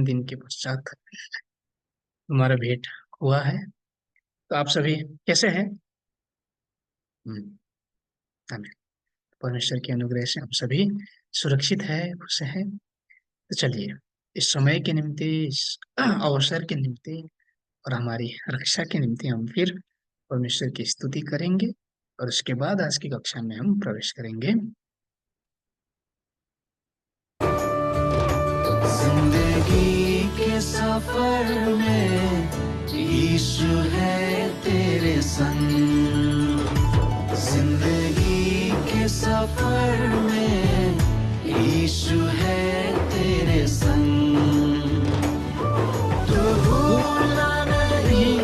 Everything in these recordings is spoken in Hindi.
दिन के पश्चात हमारा भेंट हुआ है। तो आप सभी कैसे हैं? हम्म, आमीन। परमेश्वर के अनुग्रह से हम सभी सुरक्षित है, खुश हैं। तो चलिए, इस समय के निमित्ते, इस अवसर के निमित्ते और हमारी रक्षा के निमित्ते हम फिर परमेश्वर की स्तुति करेंगे और उसके बाद आज की कक्षा में हम प्रवेश करेंगे। जिंदगी के सफर में यीशु है तेरे संग। जिंदगी के सफर में यीशु है तेरे संग। तू भूलना नहीं,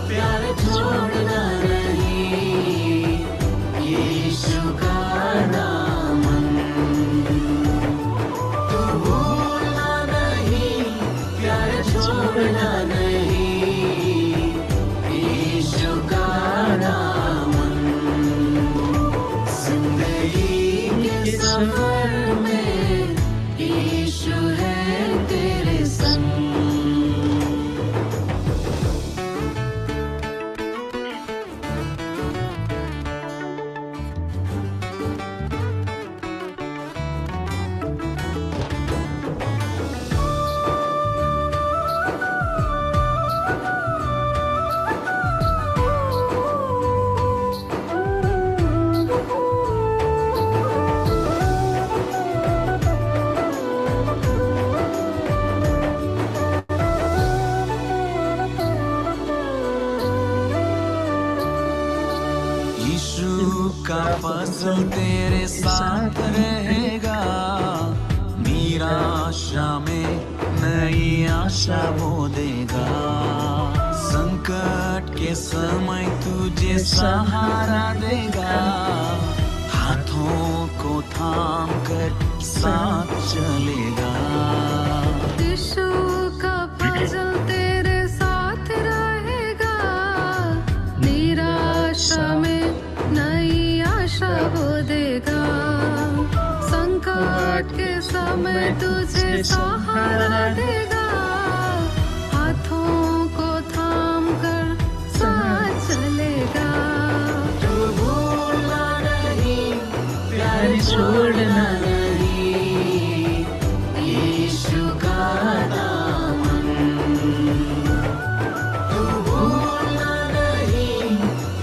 प्यार छोड़ना नहीं, यीशु का दामन। तू भूलना नहीं, प्यार छोड़ना नहीं, यीशु का दामन। जिंदगी के सफर में यीशु है तेरे संग। यीशु का फजल तेरे साथ रहेगा, निराशा में नई आशा वो देगा। संकट के समय तुझे सहारा देगा, हाथों को थाम कर साथ चलेगा। यीशु का फजल तेरे साथ रहेगा, निराशा में नई आशा वो देगा। संकट के समय तुझे सहारा देगा, हाथों को थाम कर साथ चलेगा। तू भूलना नहीं, प्यार छोड़ना नहीं, यीशु का दामन। तू भूलना नहीं,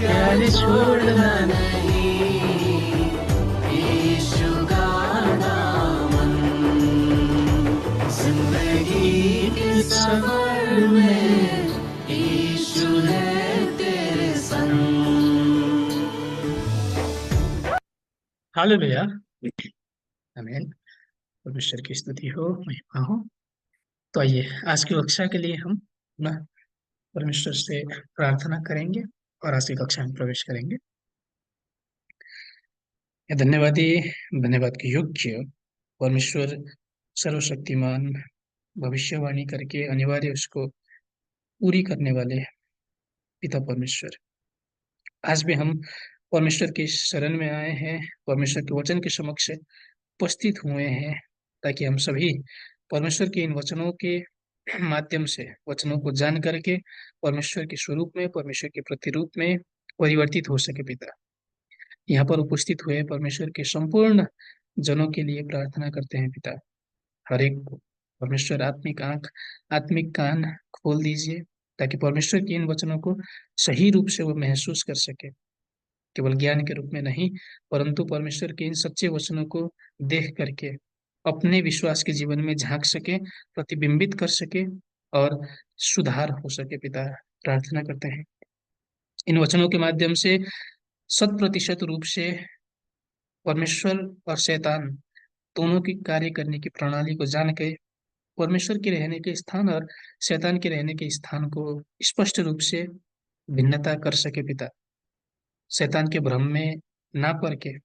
प्यार छोड़ना नहीं, यीशु का दामन। जिंदगी के सफर में यीशु है तेरे संग। हालेलुया, आमीन। परमेश्वर की स्तुति हो, महिमा हो। तो आइए, आज की कक्षा के लिए हम पुनः परमेश्वर से प्रार्थना करेंगे और आज की कक्षा में प्रवेश करेंगे। ये धन्यवाद के योग्य परमेश्वर सर्वशक्तिमान, भविष्यवाणी करके अनिवार्य उसको पूरी करने वाले पिता परमेश्वर, आज भी हम परमेश्वर के शरण में आए हैं, परमेश्वर के वचन के समक्ष उपस्थित हुए हैं, ताकि हम सभी परमेश्वर के इन वचनों के माध्यम से वचनों को जान करके परमेश्वर के स्वरूप में, परमेश्वर के प्रतिरूप में परिवर्तित हो सके। पिता, यहाँ पर उपस्थित हुए परमेश्वर के संपूर्ण जनों के लिए प्रार्थना करते हैं। पिता, हर एक को परमेश्वर आत्मिक आंख, आत्मिक कान खोल दीजिए, ताकि परमेश्वर के इन वचनों को सही रूप से वो महसूस कर सके, केवल ज्ञान के रूप में नहीं, परंतु परमेश्वर के इन सच्चे वचनों को देख करके अपने विश्वास के जीवन में झांक सके, प्रतिबिंबित कर सके और सुधार हो सके। पिता, प्रार्थना करते हैं इन वचनों के माध्यम से 100% रूप से परमेश्वर और शैतान दोनों की कार्य करने की प्रणाली को जान के परमेश्वर के रहने के स्थान और शैतान के रहने के स्थान को स्पष्ट रूप से भिन्नता कर सके। पिता, शैतान के भ्रम में ना पड़ के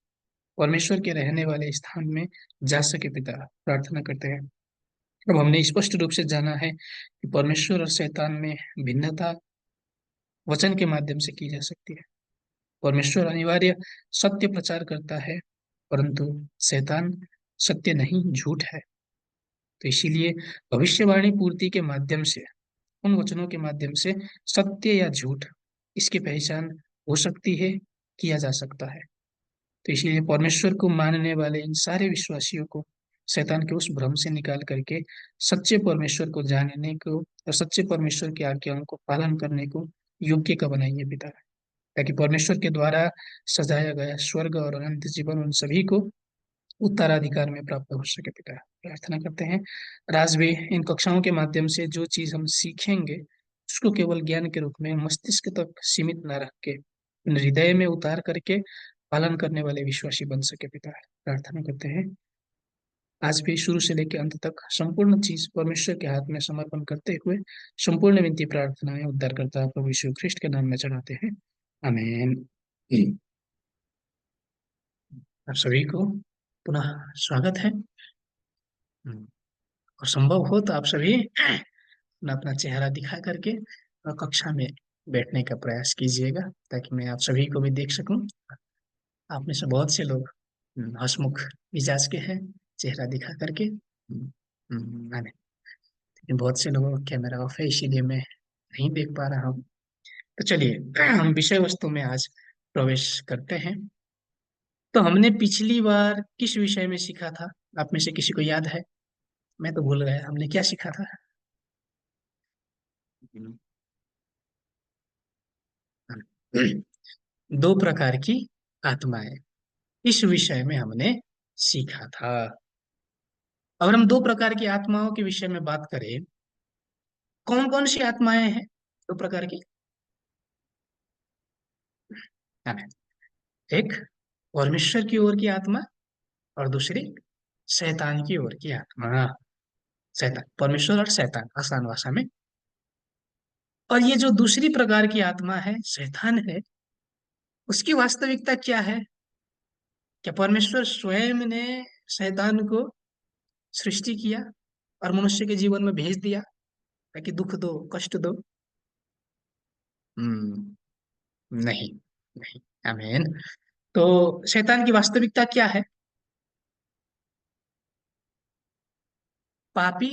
परमेश्वर के रहने वाले स्थान में जा सके। पिता, प्रार्थना करते हैं। अब हमने स्पष्ट रूप से जाना है कि परमेश्वर और शैतान में भिन्नता वचन के माध्यम से की जा सकती है। परमेश्वर अनिवार्य सत्य प्रचार करता है, परंतु शैतान सत्य नहीं, झूठ है। तो इसीलिए भविष्यवाणी पूर्ति के माध्यम से, उन वचनों के माध्यम से सत्य या झूठ इसकी पहचान हो सकती है, किया जा सकता है। तो इसलिए परमेश्वर को मानने वाले इन सारे विश्वासियों को शैतान के उस भ्रम से निकाल करके सच्चे परमेश्वर को जानने को और सच्चे परमेश्वर की आज्ञाओं को पालन करने को योग्य का बनाइए पिता, ताकि परमेश्वर के द्वारा सजाया गया स्वर्ग और अनंत जीवन उन सभी को उत्तराधिकार में प्राप्त हो सके पिता। प्रार्थना करते हैं राज भी इन कक्षाओं के माध्यम से जो चीज हम सीखेंगे उसको केवल ज्ञान के रूप में मस्तिष्क तक सीमित न रख के हृदय में उतार करके पालन करने वाले विश्वासी बन सके पिता। प्रार्थना करते हैं आज भी शुरू से लेकर अंत तक संपूर्ण चीज परमेश्वर के हाथ में समर्पण करते हुए संपूर्ण विनती प्रार्थनाएं उद्धारकर्ता प्रभु यीशु ख्रिस्ट के नाम में चढ़ाते हैं, आमीन। आप सभी को पुनः स्वागत है। और संभव हो तो आप सभी अपना अपना चेहरा दिखा करके कक्षा में बैठने का प्रयास कीजिएगा, ताकि मैं आप सभी को भी देख सकूं। आप में से बहुत से लोग हंसमुख मिजाज के हैं, चेहरा दिखा करके आने, लेकिन बहुत से लोगों का कैमरा ऑफ है, इसीलिए मैं नहीं देख पा रहा हूँ। तो चलिए हम विषय वस्तु में आज प्रवेश करते हैं। तो हमने पिछली बार किस विषय में सीखा था? आप में से किसी को याद है? मैं तो भूल गया हमने क्या सीखा था। दो प्रकार की आत्माएं, इस विषय में हमने सीखा था। अगर हम दो प्रकार की आत्माओं के विषय में बात करें, कौन कौन सी आत्माएं हैं दो प्रकार की? हाँ, एक परमेश्वर की ओर की आत्मा और दूसरी शैतान की ओर की आत्मा। शैतान, परमेश्वर और शैतान आसान भाषा में। और ये जो दूसरी प्रकार की आत्मा है, शैतान है, उसकी वास्तविकता क्या है? क्या परमेश्वर स्वयं ने शैतान को सृष्टि किया और मनुष्य के जीवन में भेज दिया ताकि दुख दो, कष्ट दो? हम्म, नहीं, नहीं, आमीन। तो शैतान की वास्तविकता क्या है? पापी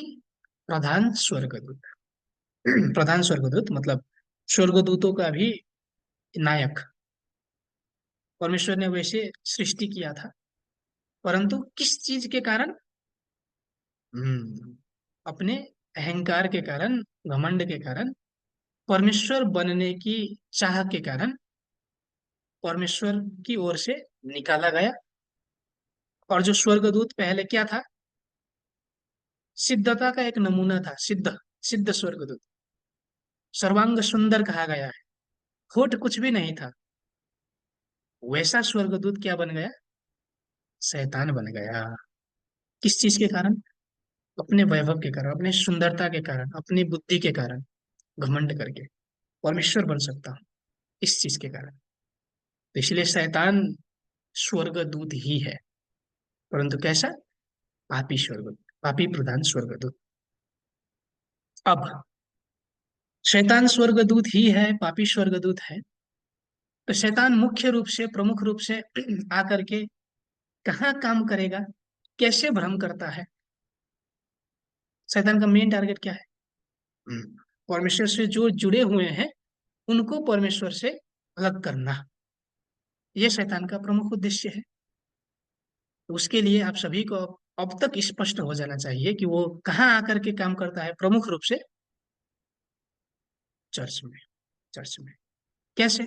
प्रधान स्वर्गदूत। प्रधान स्वर्गदूत मतलब स्वर्गदूतों का भी नायक। परमेश्वर ने वैसे सृष्टि किया था, परंतु किस चीज के कारण? अपने अहंकार के कारण, घमंड के कारण, परमेश्वर बनने की चाह के कारण परमेश्वर की ओर से निकाला गया। और जो स्वर्गदूत पहले क्या था? सिद्धता का एक नमूना था। सिद्ध, सिद्ध स्वर्गदूत, सर्वांग सुंदर कहा गया है, होठ कुछ भी नहीं था। वैसा स्वर्गदूत क्या बन गया? शैतान बन गया। किस चीज के कारण? अपने वैभव के कारण, अपने सुंदरता के कारण, अपनी बुद्धि के कारण, घमंड करके परमेश्वर बन सकता हूं, इस चीज के कारण। तो इसलिए शैतान स्वर्गदूत ही है, परंतु कैसा? पापी स्वर्गदूत, पापी प्रधान स्वर्गदूत। अब शैतान स्वर्गदूत ही है, पापी स्वर्गदूत है, तो शैतान मुख्य रूप से, प्रमुख रूप से आकर के कहाँ काम करेगा, कैसे भ्रम करता है? शैतान का मेन टारगेट क्या है? परमेश्वर से जो जुड़े हुए हैं उनको परमेश्वर से अलग करना, यह शैतान का प्रमुख उद्देश्य है। तो उसके लिए आप सभी को अब तक स्पष्ट हो जाना चाहिए कि वो कहाँ आकर के काम करता है। प्रमुख रूप से चर्च में। चर्च में कैसे?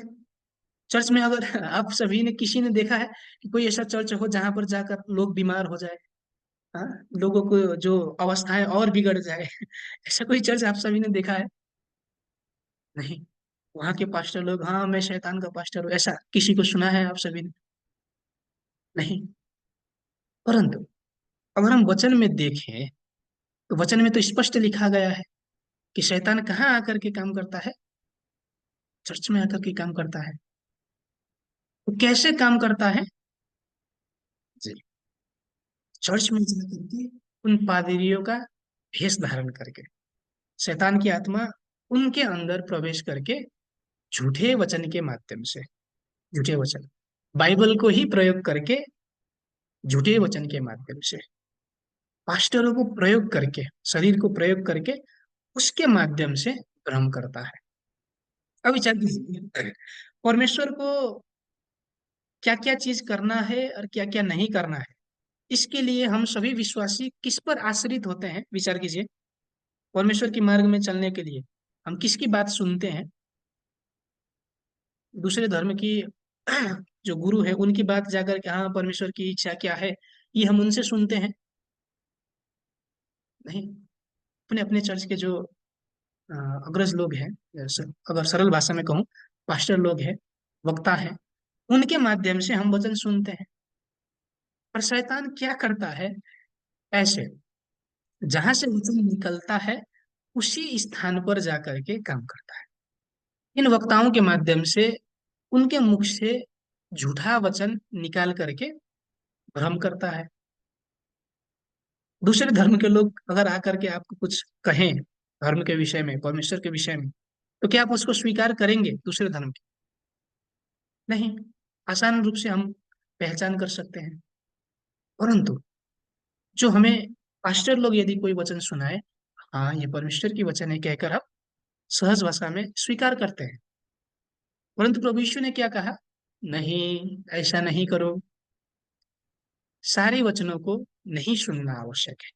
चर्च में अगर आप सभी ने, किसी ने देखा है कि कोई ऐसा चर्च हो जहां पर जाकर लोग बीमार हो जाए, हाँ, लोगों को जो अवस्थाएं और बिगड़ जाए? ऐसा कोई चर्च आप सभी ने देखा है? नहीं। वहां के पास्टर लोग, हाँ मैं शैतान का पास्टर हूँ, ऐसा किसी को सुना है आप सभी ने? नहीं। परंतु अगर हम वचन में देखें तो वचन में तो स्पष्ट लिखा गया है कि शैतान कहाँ आकर के काम करता है? चर्च में आकर के काम करता है। तो कैसे काम करता है? जी, चर्च में जाकर के उन पादरियों का भेष धारण करके शैतान की आत्मा उनके अंदर प्रवेश करके झूठे वचन के माध्यम से, झूठे वचन, बाइबल को ही प्रयोग करके झूठे वचन के माध्यम से पास्टरों को प्रयोग करके, शरीर को प्रयोग करके उसके माध्यम से भ्रम करता है। अब विचार कीजिए, परमेश्वर को क्या क्या चीज करना है और क्या क्या नहीं करना है, इसके लिए हम सभी विश्वासी किस पर आश्रित होते हैं? विचार कीजिए। परमेश्वर के मार्ग में चलने के लिए हम किसकी बात सुनते हैं? दूसरे धर्म की जो गुरु है उनकी बात जाकर के, हाँ परमेश्वर की इच्छा क्या है, ये हम उनसे सुनते हैं? नहीं। अपने अपने चर्च के जो अ, अग्रज लोग हैं, अगर सरल भाषा में कहूँ, पास्टर लोग हैं, वक्ता हैं, उनके माध्यम से हम वचन सुनते हैं। पर शैतान क्या करता है? ऐसे जहां से वचन निकलता है उसी स्थान पर जाकर के काम करता है। इन वक्ताओं के माध्यम से उनके मुख से झूठा वचन निकाल करके भ्रम करता है। दूसरे धर्म के लोग अगर आकर के आपको कुछ कहें धर्म के विषय में, परमेश्वर के विषय में, तो क्या आप उसको स्वीकार करेंगे? दूसरे धर्म के नहीं। आसान रूप से हम पहचान कर सकते हैं। परंतु जो हमें पास्टर लोग यदि कोई वचन सुनाए, हाँ ये परमेश्वर की वचन है कहकर हम सहज भाषा में स्वीकार करते हैं। परंतु प्रभु यीशु ने क्या कहा? नहीं, ऐसा नहीं करो। सारे वचनों को नहीं सुनना आवश्यक है।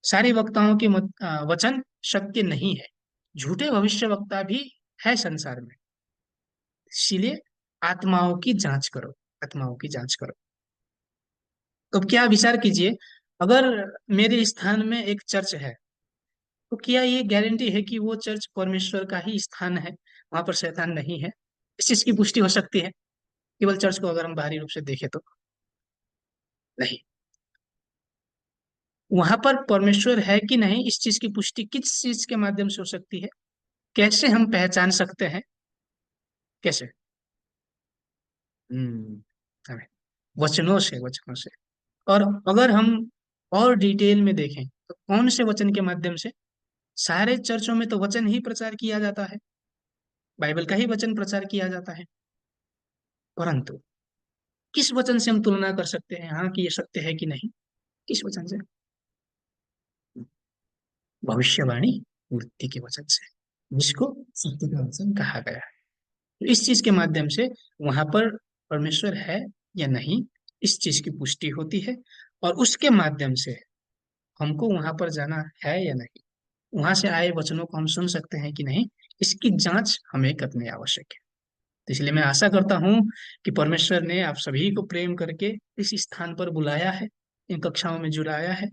सारे वक्ताओं के वचन सत्य नहीं है। झूठे भविष्य वक्ता भी है संसार में। इसीलिए आत्माओं की जांच करो, आत्माओं की जांच करो। तो क्या विचार कीजिए, अगर मेरे स्थान में एक चर्च है, तो क्या ये गारंटी है कि वो चर्च परमेश्वर का ही स्थान है, वहां पर शैतान नहीं है? इस चीज की पुष्टि हो सकती है केवल चर्च को अगर हम बाहरी रूप से देखें तो? नहीं। वहां पर परमेश्वर है कि नहीं, इस चीज की पुष्टि किस चीज के माध्यम से हो सकती है? कैसे हम पहचान सकते हैं? कैसे? हम्म हमें वचनों से, वचनों से। और अगर हम और डिटेल में देखें तो कौन से वचन के माध्यम से? सारे चर्चों में तो वचन ही प्रचार किया जाता है, बाइबल का ही वचन प्रचार किया जाता है। परंतु किस वचन से हम तुलना कर सकते हैं हाँ कि ये सत्य है कि नहीं? किस वचन से? भविष्यवाणी वृत्ति के वचन से, जिसको सत्य का वचन कहा गया है। तो इस चीज के माध्यम से वहां पर परमेश्वर है या नहीं, इस चीज की पुष्टि होती है। और उसके माध्यम से हमको वहां पर जाना है या नहीं, वहां से आए वचनों को हम सुन सकते हैं कि नहीं, इसकी जांच हमें करनी आवश्यक है। तो इसलिए मैं आशा करता हूं कि परमेश्वर ने आप सभी को प्रेम करके इस स्थान पर बुलाया है, इन कक्षाओं में जुड़ाया है,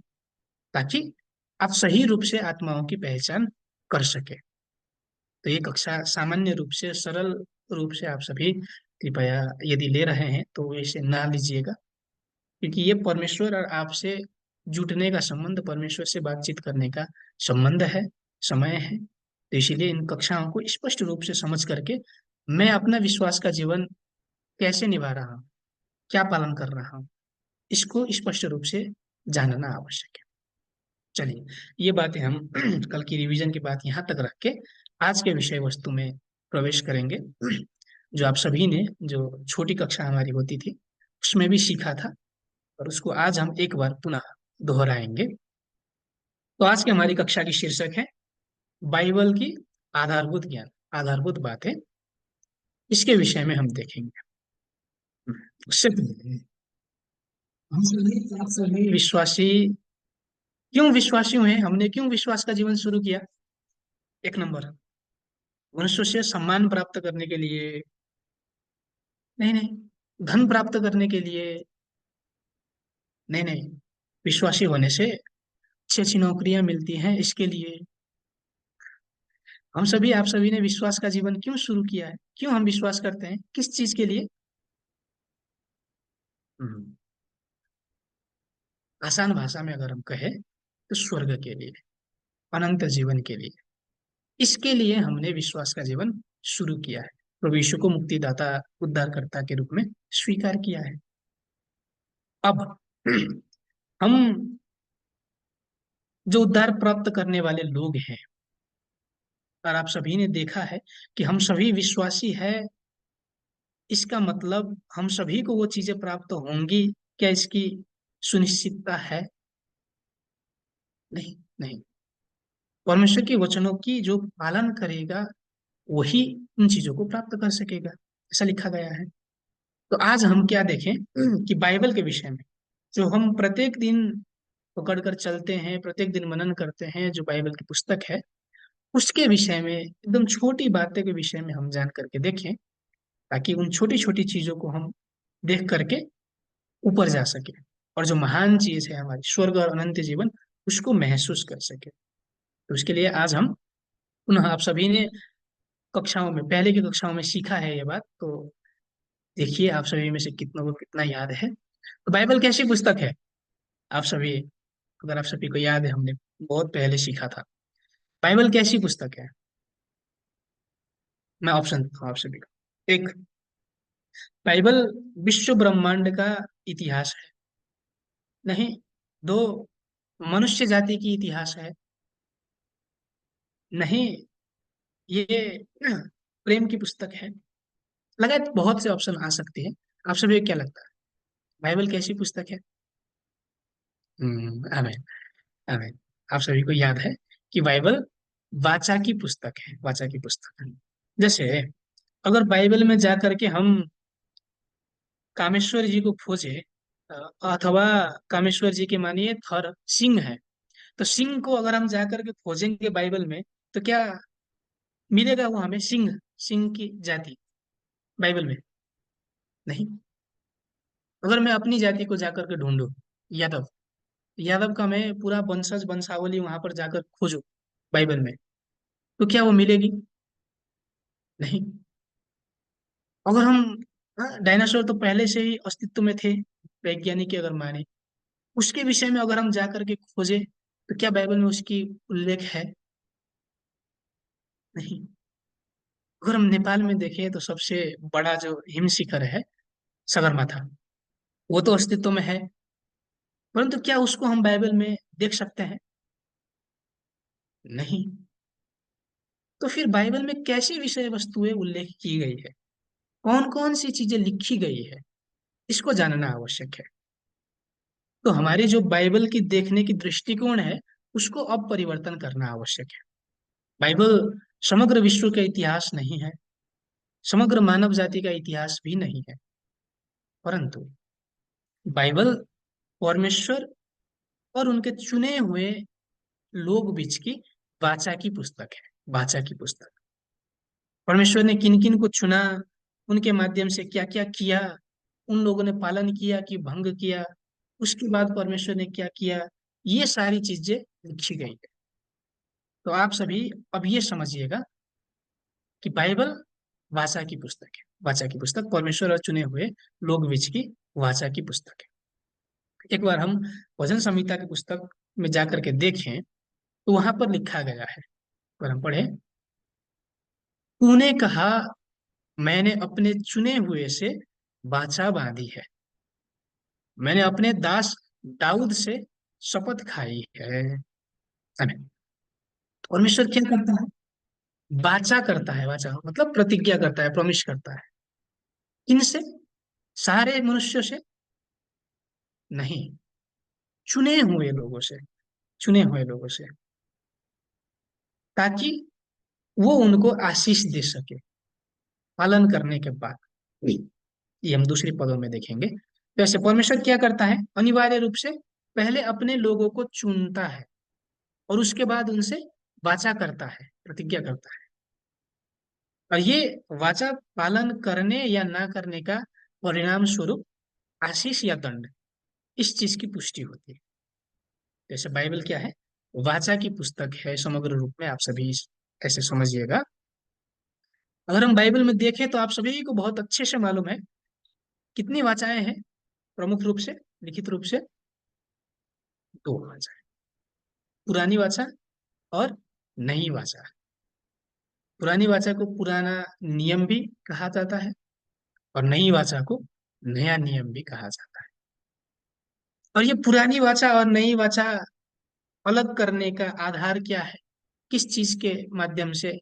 ताकि आप सही रूप से आत्माओं की पहचान कर सके। तो ये कक्षा सामान्य रूप से, सरल रूप से आप सभी कृपया यदि ले रहे हैं तो इसे ना लीजिएगा, क्योंकि ये परमेश्वर और आपसे जुटने का संबंध, परमेश्वर से बातचीत करने का संबंध है, समय है। तो इसीलिए इन कक्षाओं को स्पष्ट रूप से समझ करके मैं अपना विश्वास का जीवन कैसे निभा रहा हूँ, क्या पालन कर रहा हूँ, इसको स्पष्ट रूप से जानना आवश्यक है। चलिए, ये बातें हम कल की रिवीजन की बात यहाँ तक रख के आज के विषय वस्तु में प्रवेश करेंगे। जो आप सभी ने, जो छोटी कक्षा हमारी होती थी उसमें भी सीखा था, और उसको आज हम एक बार पुनः दोहराएंगे। तो आज की हमारी कक्षा की शीर्षक है बाइबल की आधारभूत ज्ञान, आधारभूत बातें। इसके विषय में हम देखेंगे। उससे पहले हम सभी, आप सभी विश्वासी क्यों विश्वासी हुए? हमने क्यों विश्वास का जीवन शुरू किया? एक नंबर, मनुष्य से सम्मान प्राप्त करने के लिए नहीं, नहीं। धन प्राप्त करने के लिए नहीं, नहीं। विश्वासी होने से अच्छी अच्छी नौकरियां मिलती हैं, इसके लिए। हम सभी, आप सभी ने विश्वास का जीवन क्यों शुरू किया है? क्यों हम विश्वास करते हैं? किस चीज के लिए? हम्म, आसान भाषा में अगर हम कहें तो स्वर्ग के लिए, अनंत जीवन के लिए। इसके लिए हमने विश्वास का जीवन शुरू किया है, प्रभु यीशु को मुक्तिदाता, उद्धारकर्ता के रूप में स्वीकार किया है। अब हम जो उद्धार प्राप्त करने वाले लोग हैं, और आप सभी ने देखा है कि हम सभी विश्वासी है, इसका मतलब हम सभी को वो चीजें प्राप्त होंगी, क्या इसकी सुनिश्चितता है? नहीं, नहीं। परमेश्वर के वचनों की जो पालन करेगा वही उन चीजों को प्राप्त कर सकेगा, ऐसा लिखा गया है। तो आज हम क्या देखें कि बाइबल के विषय में जो हम प्रत्येक दिन पकड़ कर चलते हैं, प्रत्येक दिन मनन करते हैं, जो बाइबल की पुस्तक है उसके विषय में, एकदम छोटी बातें के विषय में हम जान करके देखें, ताकि उन छोटी छोटी चीजों को हम देख करके ऊपर जा सके और जो महान चीज है हमारी स्वर्ग और अनंत जीवन उसको महसूस कर सके। तो उसके लिए आज हम पुनः, आप सभी ने कक्षाओं में, पहले की कक्षाओं में सीखा है ये बात, तो देखिए आप सभी में से कितनों को कितना याद है। तो बाइबल कैसी पुस्तक है? आप सभी, अगर आप सभी को याद है, हमने बहुत पहले सीखा था। बाइबल कैसी पुस्तक है? मैं ऑप्शन देता हूँ आप सभी को। एक, बाइबल विश्व ब्रह्मांड का इतिहास है। नहीं। दो, मनुष्य जाति की इतिहास है। नहीं, ये प्रेम की पुस्तक है। लगातार बहुत से ऑप्शन आ सकते हैं। आप सभी को क्या लगता है, बाइबल कैसी पुस्तक है? आमीन, आमीन। आप सभी को याद है कि बाइबल वाचा की पुस्तक है, वाचा की पुस्तक है। जैसे अगर बाइबल में जा करके हम कामेश्वर जी को खोजे, अ, अथवा कामेश्वर जी के मानिए थर सिंह है, तो सिंह को अगर हम जा करके खोजेंगे बाइबल में, तो क्या मिलेगा वो हमें? सिंह, सिंह की जाति बाइबल में नहीं। अगर मैं अपनी जाति को जाकर के ढूंढूं, यादव, यादव का मैं पूरा वंशज वंशावली वहां पर जाकर खोजूं बाइबल में, तो क्या वो मिलेगी? नहीं। अगर हम, डायनासोर तो पहले से ही अस्तित्व में थे, वैज्ञानिक अगर माने, उसके विषय में अगर हम जाकर के खोजे, तो क्या बाइबल में उसकी उल्लेख है? नहीं। अगर हम नेपाल में देखें तो सबसे बड़ा जो हिम शिखर है, सगरमाथा, वो तो अस्तित्व में है, परंतु क्या उसको हम बाइबल में देख सकते हैं? नहीं। तो फिर बाइबल में कैसी विषय वस्तुएं उल्लेख की गई है, कौन कौन सी चीजें लिखी गई है, इसको जानना आवश्यक है। तो हमारी जो बाइबल की देखने की दृष्टिकोण है, उसको अब परिवर्तन करना आवश्यक है। बाइबल समग्र विश्व का इतिहास नहीं है, समग्र मानव जाति का इतिहास भी नहीं है, परंतु बाइबल परमेश्वर और उनके चुने हुए लोग बीच की वाचा की पुस्तक है, वाचा की पुस्तक। परमेश्वर ने किन किन को चुना, उनके माध्यम से क्या क्या किया, उन लोगों ने पालन किया कि भंग किया, उसके बाद परमेश्वर ने क्या किया, ये सारी चीजें लिखी गई है। तो आप सभी अब ये समझिएगा कि बाइबल वाचा की पुस्तक है, वाचा की पुस्तक, परमेश्वर और चुने हुए लोग बीच की वाचा की पुस्तक है। एक बार हम वचन संहिता की पुस्तक में जाकर के देखें, तो वहां पर लिखा गया है, अगर हम पढ़े, तूने कहा मैंने अपने चुने हुए से वाचा बांधी है, मैंने अपने दास दाऊद से शपथ खाई है। आमीन। परमेश्वर क्या करता है? वाचा करता है, वाचा मतलब प्रतिज्ञा करता है, प्रॉमिस करता है। किनसे? सारे मनुष्यों से नहीं, चुने हुए लोगों से, चुने हुए लोगों से, ताकि वो उनको आशीष दे सके पालन करने के बाद। ये हम दूसरी पदों में देखेंगे। तो ऐसे परमेश्वर क्या करता है, अनिवार्य रूप से पहले अपने लोगों को चुनता है और उसके बाद उनसे वाचा करता है, प्रतिज्ञा करता है। और ये वाचा पालन करने या ना करने का परिणाम स्वरूप आशीष या दंड, इस चीज की पुष्टि होती है। जैसे बाइबल क्या है, वाचा की पुस्तक है समग्र रूप में, आप सभी ऐसे समझिएगा। अगर हम बाइबल में देखें तो आप सभी को बहुत अच्छे से मालूम है कितनी वाचाएं हैं, प्रमुख रूप से, लिखित रूप से दो वाचा, पुरानी वाचा और नई वाचा। पुरानी वाचा को पुराना नियम भी कहा जाता है और नई वाचा को नया नियम भी कहा जाता है। और ये पुरानी वाचा और नई वाचा अलग करने का आधार क्या है, किस चीज के माध्यम से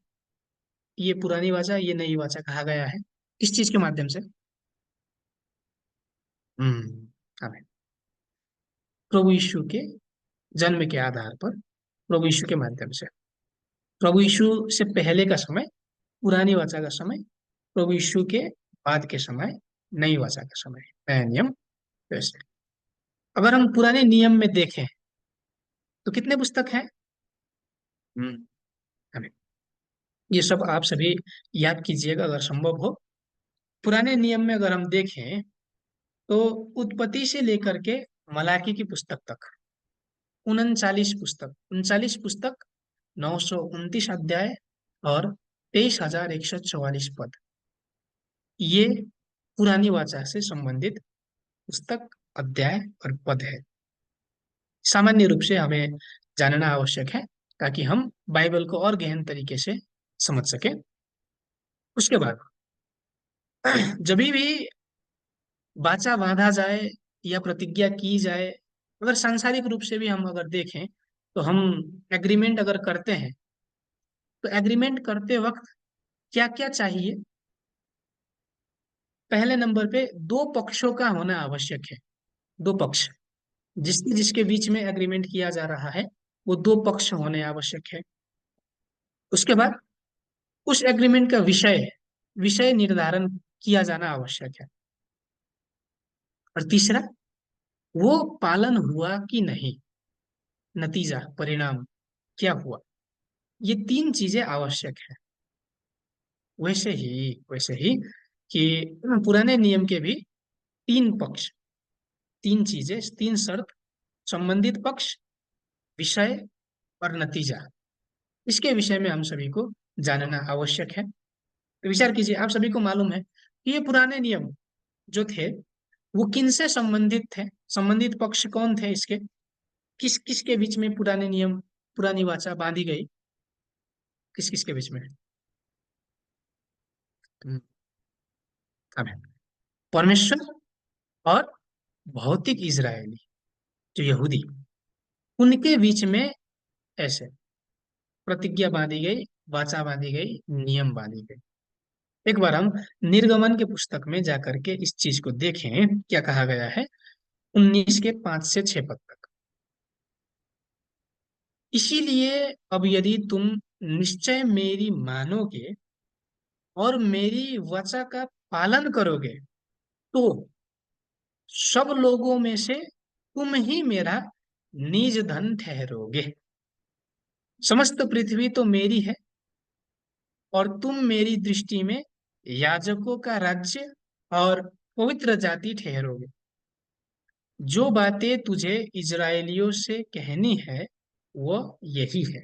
ये पुरानी वाचा ये नई वाचा कहा गया है, किस चीज के माध्यम से? हम्म, आमीन। प्रभु यीशु के जन्म के आधार पर प्रभु यीशु के माध्यम से। प्रभु यीशु से पहले का समय पुरानी वाचा का समय, प्रभु यीशु के बाद के समय नई वाचा का समय, नया नियम वैसे। अगर हम पुराने नियम में देखें तो कितने पुस्तक हैं? हम्म, हमें ये सब आप सभी याद कीजिएगा अगर संभव हो। पुराने नियम में अगर हम देखें तो उत्पत्ति से लेकर के मलाकी की पुस्तक तक 39 पुस्तक, 929 अध्याय और 23,144 पद, ये पुरानी वाचा से संबंधित पुस्तक, अध्याय और पद है। सामान्य रूप से हमें जानना आवश्यक है ताकि हम बाइबल को और गहन तरीके से समझ सके। उसके बाद जब भी वाचा बांधा जाए या प्रतिज्ञा की जाए, अगर सांसारिक रूप से भी हम अगर देखें तो हम एग्रीमेंट अगर करते हैं तो एग्रीमेंट करते वक्त क्या क्या चाहिए? पहले नंबर पे दो पक्षों का होना आवश्यक है। दो पक्ष, जिसके जिसके बीच में एग्रीमेंट किया जा रहा है वो दो पक्ष होने आवश्यक है। उसके बाद उस एग्रीमेंट का विषय विषय निर्धारण किया जाना आवश्यक है। और तीसरा, वो पालन हुआ कि नहीं, नतीजा परिणाम क्या हुआ, ये तीन चीजें आवश्यक है। वैसे ही कि पुराने नियम के भी तीन पक्ष, तीन चीजें, तीन शर्त, संबंधित पक्ष, विषय और नतीजा, इसके विषय में हम सभी को जानना आवश्यक है। तो विचार कीजिए, आप सभी को मालूम है कि ये पुराने नियम जो थे वो किनसे संबंधित थे? संबंधित पक्ष कौन थे इसके? किस किस के बीच में पुराने नियम, पुरानी वाचा बांधी गई? किस किस के बीच में? हम्म, अब है परमेश्वर और भौतिक इजरायली जो यहूदी, उनके बीच में ऐसे प्रतिज्ञा बांधी गई, वाचा बांधी गई, नियम बांधी गई। एक बार हम निर्गमन के पुस्तक में जाकर के इस चीज को देखें, क्या कहा गया है 19 के 5 से 6 पद तक। इसीलिए अब यदि तुम निश्चय मेरी मानोगे और मेरी वचा का पालन करोगे तो सब लोगों में से तुम ही मेरा निज धन ठहरोगे। समस्त पृथ्वी तो मेरी है और तुम मेरी दृष्टि में याजकों का राज्य और पवित्र जाति ठहरोगे। जो बातें तुझे इजरायलियों से कहनी है वो यही है।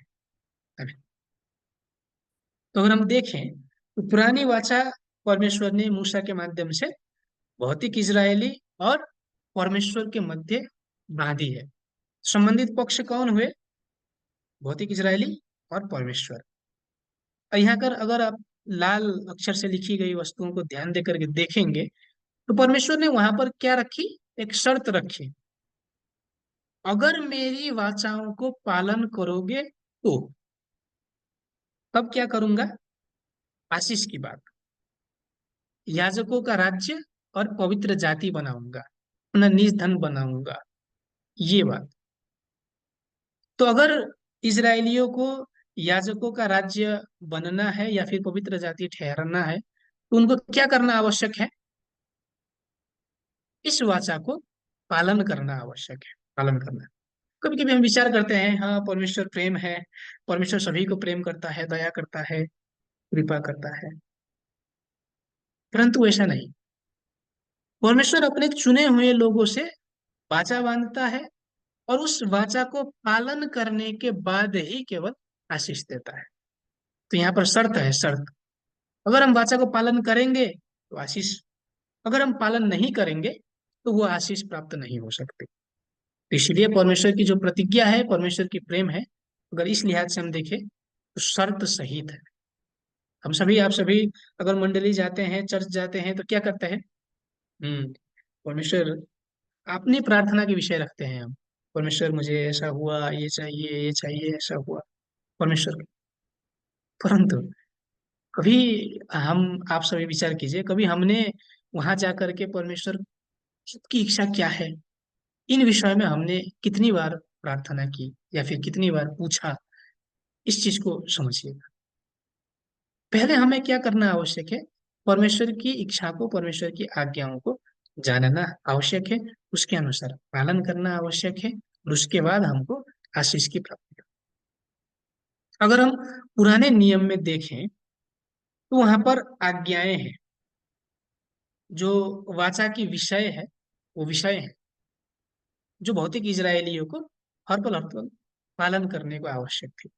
तो अगर हम देखें तो पुरानी वाचा परमेश्वर ने मूसा के माध्यम से भौतिक इजरायली और परमेश्वर के मध्य बांधी है। संबंधित पक्ष कौन हुए? भौतिक इजरायली और परमेश्वर। और यहाँ कर अगर आप लाल अक्षर से लिखी गई वस्तुओं को ध्यान देकर के देखेंगे तो परमेश्वर ने वहां पर क्या रखी? एक शर्त रखी, अगर मेरी वाचाओं को पालन करोगे तो तब क्या करूंगा? आशीष की बात, याजकों का राज्य और पवित्र जाति बनाऊंगा, अपना निज धन बनाऊंगा, ये बात। तो अगर इजरायलियों को याजकों का राज्य बनना है या फिर पवित्र जाति ठहरना है तो उनको क्या करना आवश्यक है? इस वाचा को पालन करना आवश्यक है, पालन करना। कभी कभी हम विचार करते हैं हाँ परमेश्वर प्रेम है, परमेश्वर सभी को प्रेम करता है, दया करता है, कृपा करता है, परंतु ऐसा नहीं। परमेश्वर अपने चुने हुए लोगों से वाचा बांधता है और उस वाचा को पालन करने के बाद ही केवल आशीष देता है। तो यहाँ पर शर्त है, शर्त, अगर हम वाचा को पालन करेंगे तो आशीष, अगर हम पालन नहीं करेंगे तो वो आशीष प्राप्त नहीं हो सकती। तो इसलिए परमेश्वर की जो प्रतिज्ञा है, परमेश्वर की प्रेम है, अगर इस लिहाज से हम देखें तो शर्त सहित है। हम सभी, आप सभी अगर मंडली जाते हैं, चर्च जाते हैं तो क्या करते हैं? परमेश्वर, अपनी प्रार्थना के विषय रखते हैं हम, परमेश्वर मुझे ऐसा हुआ, ये चाहिए, ऐसा हुआ परमेश्वर। परंतु कभी हम, आप सभी विचार कीजिए, कभी हमने वहां जाकर के परमेश्वर की इच्छा क्या है, इन विषय में हमने कितनी बार प्रार्थना की या फिर कितनी बार पूछा, इस चीज को समझिएगा। पहले हमें क्या करना आवश्यक है? परमेश्वर की इच्छा को, परमेश्वर की आज्ञाओं को जानना आवश्यक है, उसके अनुसार पालन करना आवश्यक है, और उसके बाद हमको आशीष की प्राप्ति हो। अगर हम पुराने नियम में देखें तो वहां पर आज्ञाएं हैं, जो वाचा की विषय है, वो विषय है जो भौतिक इजरायलियों को हर पल पालन करने को आवश्यक थी।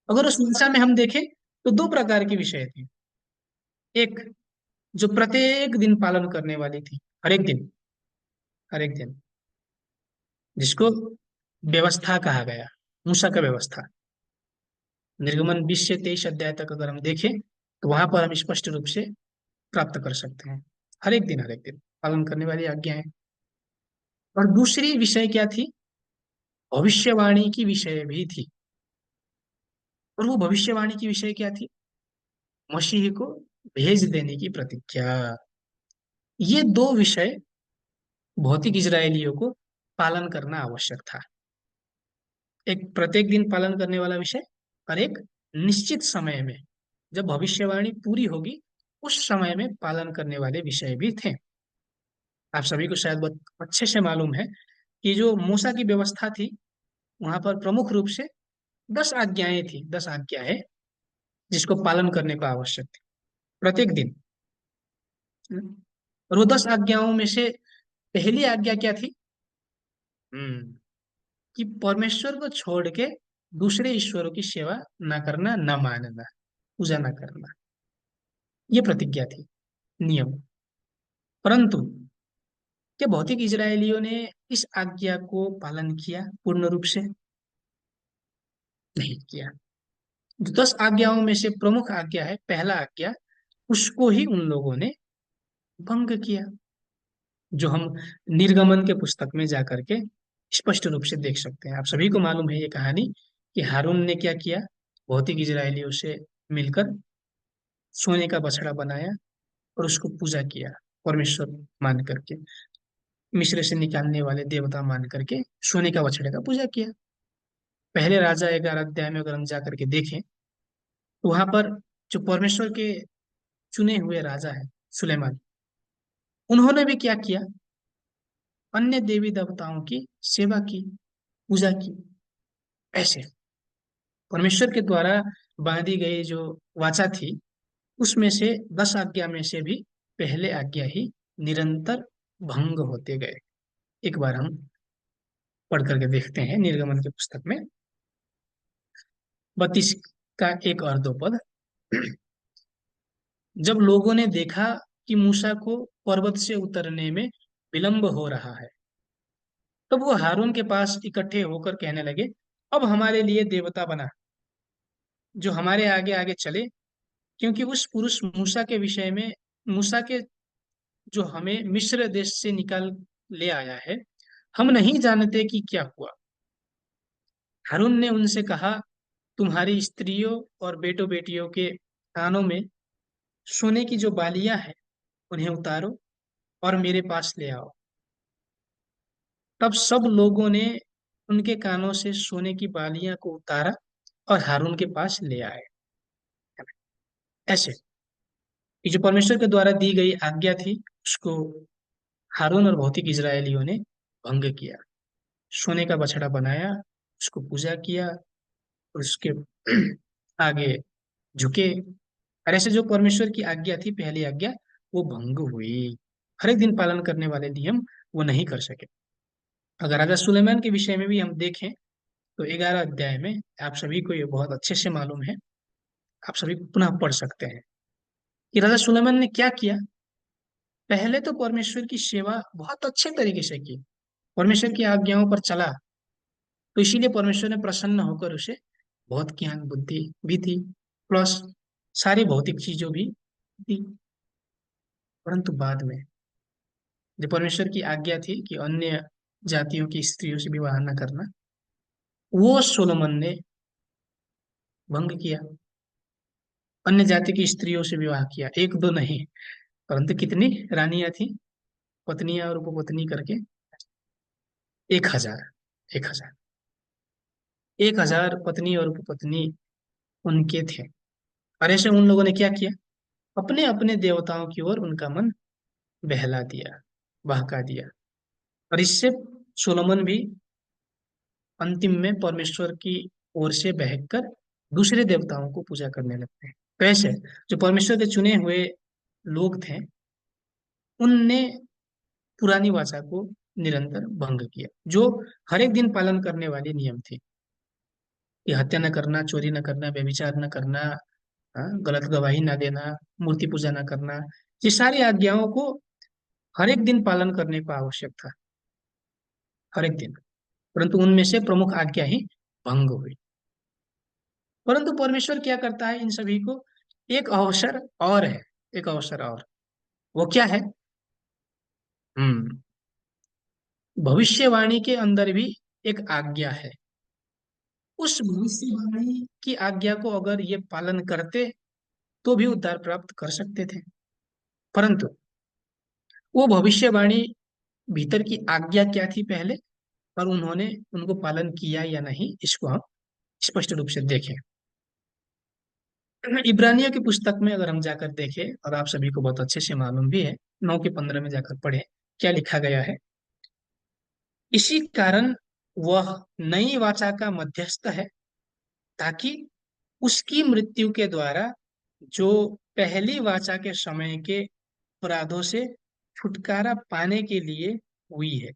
अगर उस वाचा में हम देखें तो दो प्रकार के विषय थे। एक जो प्रत्येक दिन पालन करने वाली थी, हर एक दिन, जिसको व्यवस्था कहा गया, मूसा का व्यवस्था। निर्गमन 20 से 23 अध्याय तक अगर हम देखें तो वहां पर हम स्पष्ट रूप से प्राप्त कर सकते हैं। हर एक दिन पालन करने वाली आज्ञा है। और दूसरी विषय क्या थी? भविष्यवाणी की विषय भी थी। और वो भविष्यवाणी की विषय क्या थी? मसीह को भेज देने की प्रतिज्ञा। ये दो विषय भौतिक इजरायलियों को पालन करना आवश्यक था। एक प्रत्येक दिन पालन करने वाला विषय, और एक निश्चित समय में जब भविष्यवाणी पूरी होगी उस समय में पालन करने वाले विषय भी थे। आप सभी को शायद बहुत अच्छे से मालूम है कि जो मूसा की व्यवस्था थी वहां पर प्रमुख रूप से 10 आज्ञाएं थी, 10 आज्ञाएं जिसको पालन करने को आवश्यक थी प्रत्येक दिन। और वो 10 आज्ञाओं में से पहली आज्ञा क्या थी? हम्म कि परमेश्वर को छोड़ के दूसरे ईश्वरों की सेवा न करना, न मानना, पूजा न करना। ये प्रतिज्ञा थी, नियम। परंतु क्या भौतिक इजरायलियों ने इस आज्ञा को पालन किया पूर्ण रूप से? नहीं किया। जो 10 आज्ञाओं में से प्रमुख आज्ञा है, पहला आज्ञा, उसको ही उन लोगों ने भंग किया, जो हम निर्गमन के पुस्तक में जाकर के स्पष्ट रूप से देख सकते हैं। आप सभी को मालूम है ये कहानी कि हारून ने क्या किया। भौतिक इजरायलियों से मिलकर सोने का बछड़ा बनाया और उसको पूजा किया, परमेश्वर मान करके, मिस्र से निकालने वाले देवता मान करके सोने का बछड़े का पूजा किया। पहले राजा 11 अध्याय में अगर हम जा करके देखें तो वहां पर जो परमेश्वर के चुने हुए राजा है सुलेमान, उन्होंने भी क्या किया? अन्य देवी देवताओं की सेवा की, पूजा की। ऐसे परमेश्वर के द्वारा बांधी गई जो वाचा थी उसमें से 10 आज्ञा में से भी पहले आज्ञा ही निरंतर भंग होते गए। एक बार हम पढ़ करके देखते हैं निर्गमन के पुस्तक में 32 का 1 और 2 पद। जब लोगों ने देखा कि मूसा को पर्वत से उतरने में विलंब हो रहा है, तब वो हारून के पास इकट्ठे होकर कहने लगे, अब हमारे लिए देवता बना जो हमारे आगे आगे चले, क्योंकि उस पुरुष मूसा के विषय में, मूसा के जो हमें मिस्र देश से निकाल ले आया है, हम नहीं जानते कि क्या हुआ। हारून ने उनसे कहा, तुम्हारी स्त्रियों और बेटों बेटियों के कानों में सोने की जो बालियां हैं उन्हें उतारो और मेरे पास ले आओ। तब सब लोगों ने उनके कानों से सोने की बालियां को उतारा और हारून के पास ले आए। ऐसे ये जो परमेश्वर के द्वारा दी गई आज्ञा थी उसको हारून और भौतिक इजरायलियों ने भंग किया। सोने का बछड़ा बनाया, उसको पूजा किया और उसके आगे झुके। और ऐसे जो परमेश्वर की आज्ञा थी, पहली आज्ञा, वो भंग हुई। हर एक दिन पालन करने वाले नियम वो नहीं कर सके। अगर राजा सुलेमान के विषय में भी हम देखें तो 11 अध्याय में, आप सभी को ये बहुत अच्छे से मालूम है, आप सभी पुनः पढ़ सकते हैं कि राजा सुलेमान ने क्या किया। पहले तो परमेश्वर की सेवा बहुत अच्छे तरीके से की, परमेश्वर की आज्ञाओं पर चला, तो इसीलिए परमेश्वर ने प्रसन्न होकर उसे बहुत ज्ञान बुद्धि भी दी, प्लस सारी भौतिक चीजों भी दी। परंतु बाद में जो परमेश्वर की आज्ञा थी कि अन्य जातियों की स्त्रियों से विवाह न करना, वो सोलोमन ने भंग किया। अन्य जाति की स्त्रियों से विवाह किया, एक दो नहीं, परंतु कितनी रानियां थी, पत्नियां और उपपत्नी करके 1000। 1000। 1000 पत्नी और उपपत्नी उनके थे। और ऐसे उन लोगों ने क्या किया, अपने अपने देवताओं की ओर उनका मन बहला दिया, बहका दिया। और इससे सोलोमन भी अंतिम में परमेश्वर की ओर से बहक दूसरे देवताओं को पूजा करने लगते हैं। तो ऐसे जो परमेश्वर के चुने हुए लोग थे, उनने पुरानी वाचा को निरंतर भंग किया, जो हर एक दिन पालन करने वाले नियम थे, कि हत्या न करना, चोरी न करना, व्यभिचार न करना, हाँ, गलत गवाही न देना, मूर्ति पूजा न करना। ये सारी आज्ञाओं को हर एक दिन पालन करने को आवश्यक था, हर एक दिन। परंतु उनमें से प्रमुख आज्ञा ही भंग हुई। परंतु परमेश्वर क्या करता है, इन सभी को एक अवसर और है, एक अवसर और। वो क्या है? हम्म भविष्यवाणी के अंदर भी एक आज्ञा है। उस भविष्यवाणी की आज्ञा को अगर ये पालन करते तो भी उद्धार प्राप्त कर सकते थे। परंतु वो भविष्यवाणी भीतर की आज्ञा क्या थी पहले, और उन्होंने उनको पालन किया या नहीं, इसको हम स्पष्ट रूप से देखें। इब्रानियों की पुस्तक में अगर हम जाकर देखें, और आप सभी को बहुत अच्छे से मालूम भी है, 9 के 15 में जाकर पढ़े, क्या लिखा गया है। इसी कारण वह नई वाचा का मध्यस्थ है, ताकि उसकी मृत्यु के द्वारा जो पहली वाचा के समय के अपराधों से छुटकारा पाने के लिए हुई है,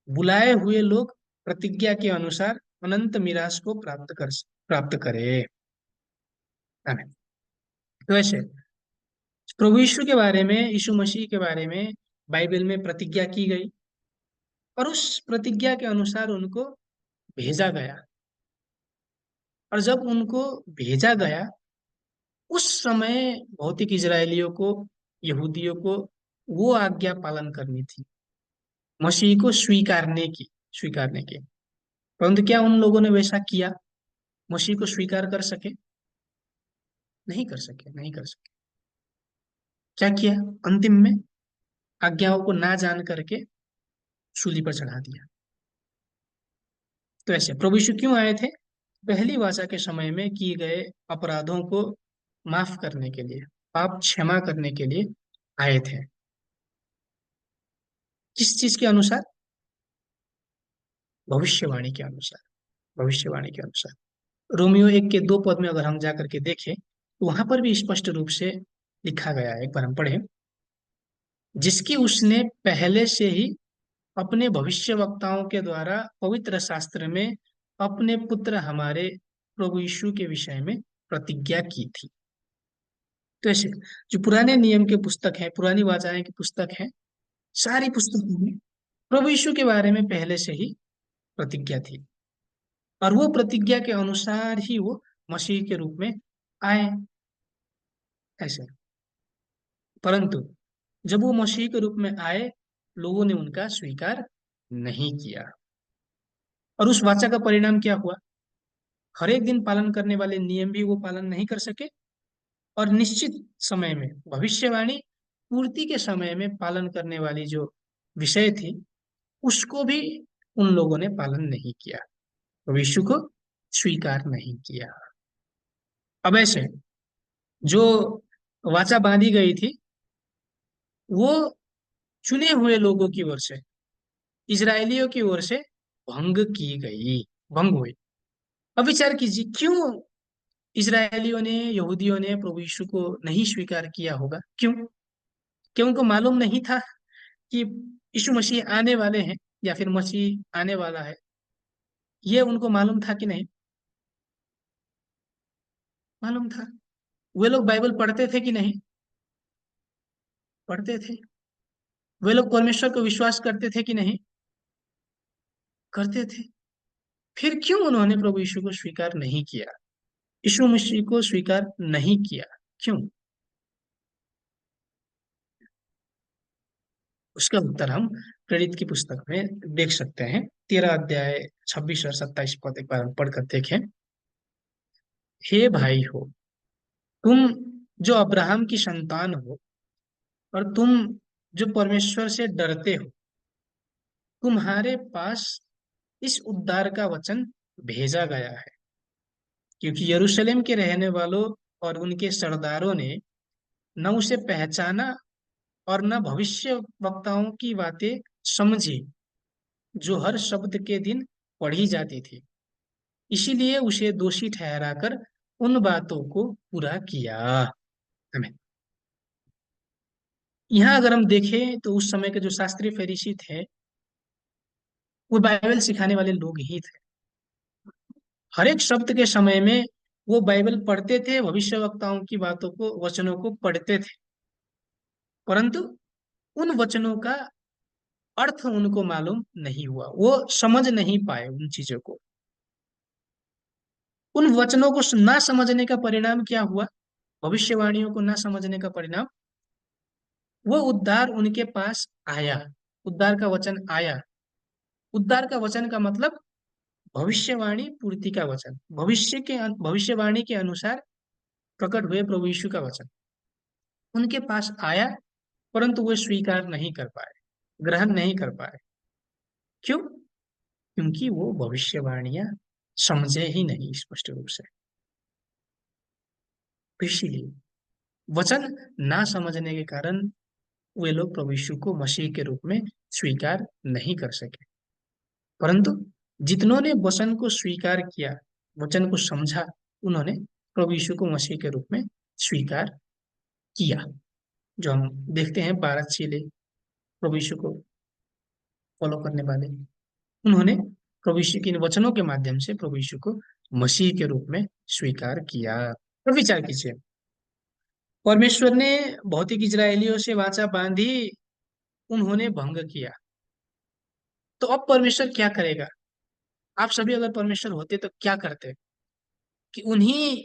बुलाए हुए लोग प्रतिज्ञा के अनुसार अनंत मिरास को प्राप्त करे। आमीन। तो ऐसे प्रभु यीशु के बारे में, यीशु मसीह के बारे में बाइबल में प्रतिज्ञा की गई, और उस प्रतिज्ञा के अनुसार उनको भेजा गया। और जब उनको भेजा गया, उस समय भौतिक इजरायलियों को, यहूदियों को वो आज्ञा पालन करनी थी, मसीह को स्वीकारने की। परंतु क्या उन लोगों ने वैसा किया? मसीह को स्वीकार कर सके? नहीं कर सके, नहीं कर सके। क्या किया? अंतिम में आज्ञाओं को ना जान करके सूली पर चढ़ा दिया। तो ऐसे प्रभु यीशु क्यों आए थे? पहली वाचा के समय में किए गए अपराधों को माफ करने के लिए, पाप क्षमा करने के लिए आए थे। किस चीज के अनुसार? भविष्यवाणी के अनुसार, भविष्यवाणी के अनुसार। रोमियो 1 के 2 पद में अगर हम जाकर के देखें, तो वहां पर भी स्पष्ट रूप से लिखा गया है, एक बार हम पढ़े। जिसकी उसने पहले से ही अपने भविष्य वक्ताओं के द्वारा पवित्र शास्त्र में अपने पुत्र हमारे प्रभु यीशु के विषय में प्रतिज्ञा की थी। तो ऐसे जो पुराने नियम के पुस्तक है, पुरानी वाचाएं की पुस्तक है, सारी पुस्तकों में प्रभु यीशु के बारे में पहले से ही प्रतिज्ञा थी, और वो प्रतिज्ञा के अनुसार ही वो मसीह के रूप में आए। ऐसे परंतु जब वो मसीह के रूप में आए, लोगों ने उनका स्वीकार नहीं किया। और उस वाचा का परिणाम क्या हुआ? हर एक दिन पालन करने वाले नियम भी वो पालन नहीं कर सके, और निश्चित समय में, भविष्यवाणी पूर्ति के समय में पालन करने वाली जो विषय थी, उसको भी उन लोगों ने पालन नहीं किया, तो यीशु को स्वीकार नहीं किया। अब ऐसे जो वाचा बांधी गई थी, वो चुने हुए लोगों की ओर से, इजरायलियों की ओर से भंग की गई, भंग हुई। अब विचार कीजिए, क्यों इजरायलियों ने, यहूदियों ने प्रभु यीशु को नहीं स्वीकार किया होगा? क्यों? क्या उनको मालूम नहीं था कि यीशु मसीह आने वाले हैं, या फिर मसीह आने वाला है? ये उनको मालूम था कि नहीं? मालूम था। वे लोग बाइबल पढ़ते थे कि नहीं? पढ़ते थे। वे लोग परमेश्वर को विश्वास करते थे कि नहीं? करते थे। फिर क्यों उन्होंने प्रभु यीशु को स्वीकार नहीं किया, यीशु मसीह को स्वीकार नहीं किया? क्यों? उसका उत्तर हम प्रेरित की पुस्तक में देख सकते हैं। 13 अध्याय 26 और 27 पद एक बार हम पढ़कर देखें। हे भाई हो, तुम जो अब्राहम की संतान हो, और तुम जो परमेश्वर से डरते हो, तुम्हारे पास इस उद्धार का वचन भेजा गया है, क्योंकि यरूशलेम के रहने वालों और उनके सरदारों ने न उसे पहचाना और न भविष्य वक्ताओं की बातें समझी जो हर शब्द के दिन पढ़ी जाती थी। इसीलिए उसे दोषी ठहराकर उन बातों को पूरा किया। हमें यहाँ अगर हम देखें तो उस समय के जो शास्त्री फरीसी थे, वो बाइबल सिखाने वाले लोग ही थे। हर एक शब्द के समय में वो बाइबल पढ़ते थे, भविष्य वक्ताओं की बातों को, वचनों को पढ़ते थे, परंतु उन वचनों का अर्थ उनको मालूम नहीं हुआ, वो समझ नहीं पाए उन चीजों को। उन वचनों को ना समझने का परिणाम क्या हुआ? भविष्यवाणियों को ना समझने का परिणाम, वो उद्धार उनके पास आया, उद्धार का वचन आया। उद्धार का वचन का मतलब भविष्यवाणी पूर्ति का वचन, भविष्यवाणी के अनुसार प्रकट हुए प्रभु यीशु का वचन उनके पास आया, परंतु वे स्वीकार नहीं कर पाए, ग्रहण नहीं कर पाए। क्यों? क्योंकि वो भविष्यवाणियां समझे ही नहीं स्पष्ट रूप से। तो इसीलिए वचन ना समझने के कारण वे लोग प्रभु यीशु को मसीह के रूप में स्वीकार नहीं कर सके। परंतु जितनों ने वचन को स्वीकार किया, वचन को समझा, उन्होंने प्रभु यीशु को मसीह के रूप में स्वीकार किया। जो हम देखते हैं 12 चेले प्रभु यीशु को फॉलो करने वाले, उन्होंने प्रभु यीशु के इन वचनों के माध्यम से प्रभु यीशु को मसीह के रूप में स्वीकार किया। तो विचार कीजिए, परमेश्वर ने भौतिक इजरायलियों से वाचा बांधी, उन्होंने भंग किया, तो अब परमेश्वर क्या करेगा? आप सभी अगर परमेश्वर होते तो क्या करते? कि उन्हीं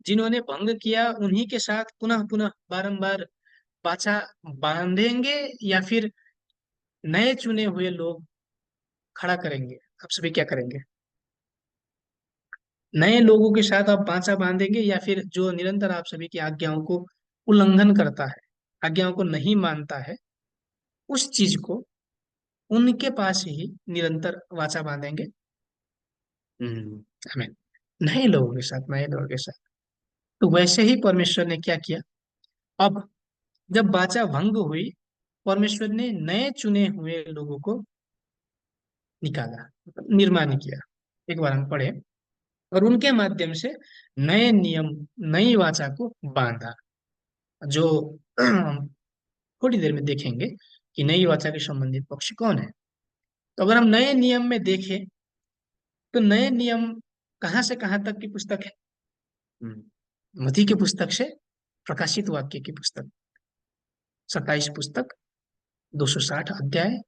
जिन्होंने भंग किया उन्हीं के साथ पुनः पुनः बारंबार वाचा बांधेंगे, या फिर नए चुने हुए लोग खड़ा करेंगे? आप सभी क्या करेंगे? नए लोगों के साथ आप वाचा बांधेंगे, या फिर जो निरंतर आप सभी की आज्ञाओं को उल्लंघन करता है, आज्ञाओं को नहीं मानता है, उस चीज को उनके पास ही निरंतर वाचा बांधेंगे? हमें नए लोगों के साथ, नए लोगों के साथ। तो वैसे ही परमेश्वर ने क्या किया? अब जब वाचा भंग हुई, परमेश्वर ने नए चुने हुए लोगों को निकाला, निर्माण किया। एक बार हम पढ़े, और उनके माध्यम से नए नियम, नई वाचा को बांधा, जो हम थोड़ी देर में देखेंगे कि नई वाचा के संबंधित पक्ष कौन है। तो अगर हम नए नियम में देखें, तो नए नियम कहाँ से कहाँ तक की पुस्तक है? मती की पुस्तक से प्रकाशित वाक्य की पुस्तक, 27 पुस्तक, 260 अध्याय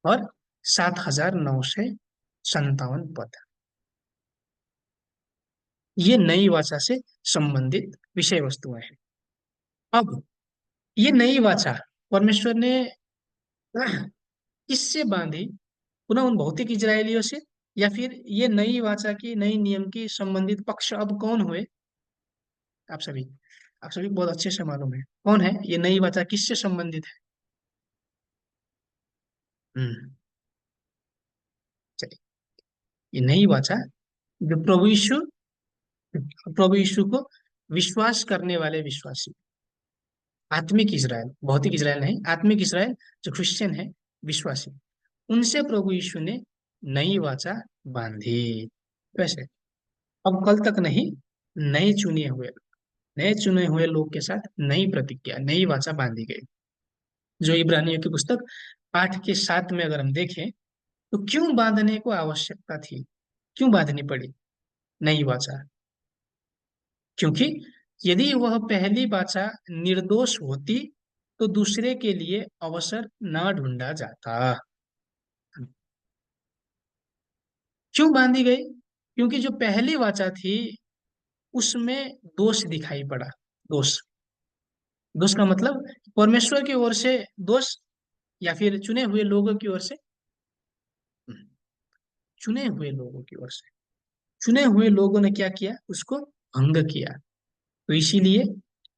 और 7,957 पद। ये नई वाचा से संबंधित विषय वस्तुएं हैं। अब ये नई वाचा परमेश्वर ने किससे बांधी? पुनः उन भौतिक इजरायलियों से, या फिर ये नई वाचा की, नई नियम की संबंधित पक्ष अब कौन हुए? आप सभी, आप सभी को बहुत अच्छे से मालूम है कौन है ये नई वाचा, किससे संबंधित है। हम्म चलिए, ये नई वाचा जो प्रभु यीशु को विश्वास करने वाले विश्वासी, आत्मिक इसराइल, भौतिक इसराइल नहीं, आत्मिक इसराइल जो क्रिश्चियन है, विश्वासी, उनसे प्रभु यीशु ने नई वाचा बांधी। वैसे अब कल तक नहीं, नए चुने हुए, नए चुने हुए लोग के साथ नई प्रतिज्ञा, नई वाचा बांधी गई। जो इब्रानियों की पुस्तक 8 के 7 में अगर हम देखें, तो क्यों बांधने को आवश्यकता थी, क्यों बांधनी पड़ी नई वाचा? क्योंकि यदि वह पहली वाचा निर्दोष होती, तो दूसरे के लिए अवसर न ढूंढा जाता। क्यों बांधी गई? क्योंकि जो पहली वाचा थी उसमें दोष दिखाई पड़ा। दोष, दोष का मतलब परमेश्वर की ओर से दोष, या फिर चुने हुए लोगों की ओर से? चुने हुए लोगों की ओर से। चुने हुए लोगों ने क्या किया? उसको भंग किया। तो इसीलिए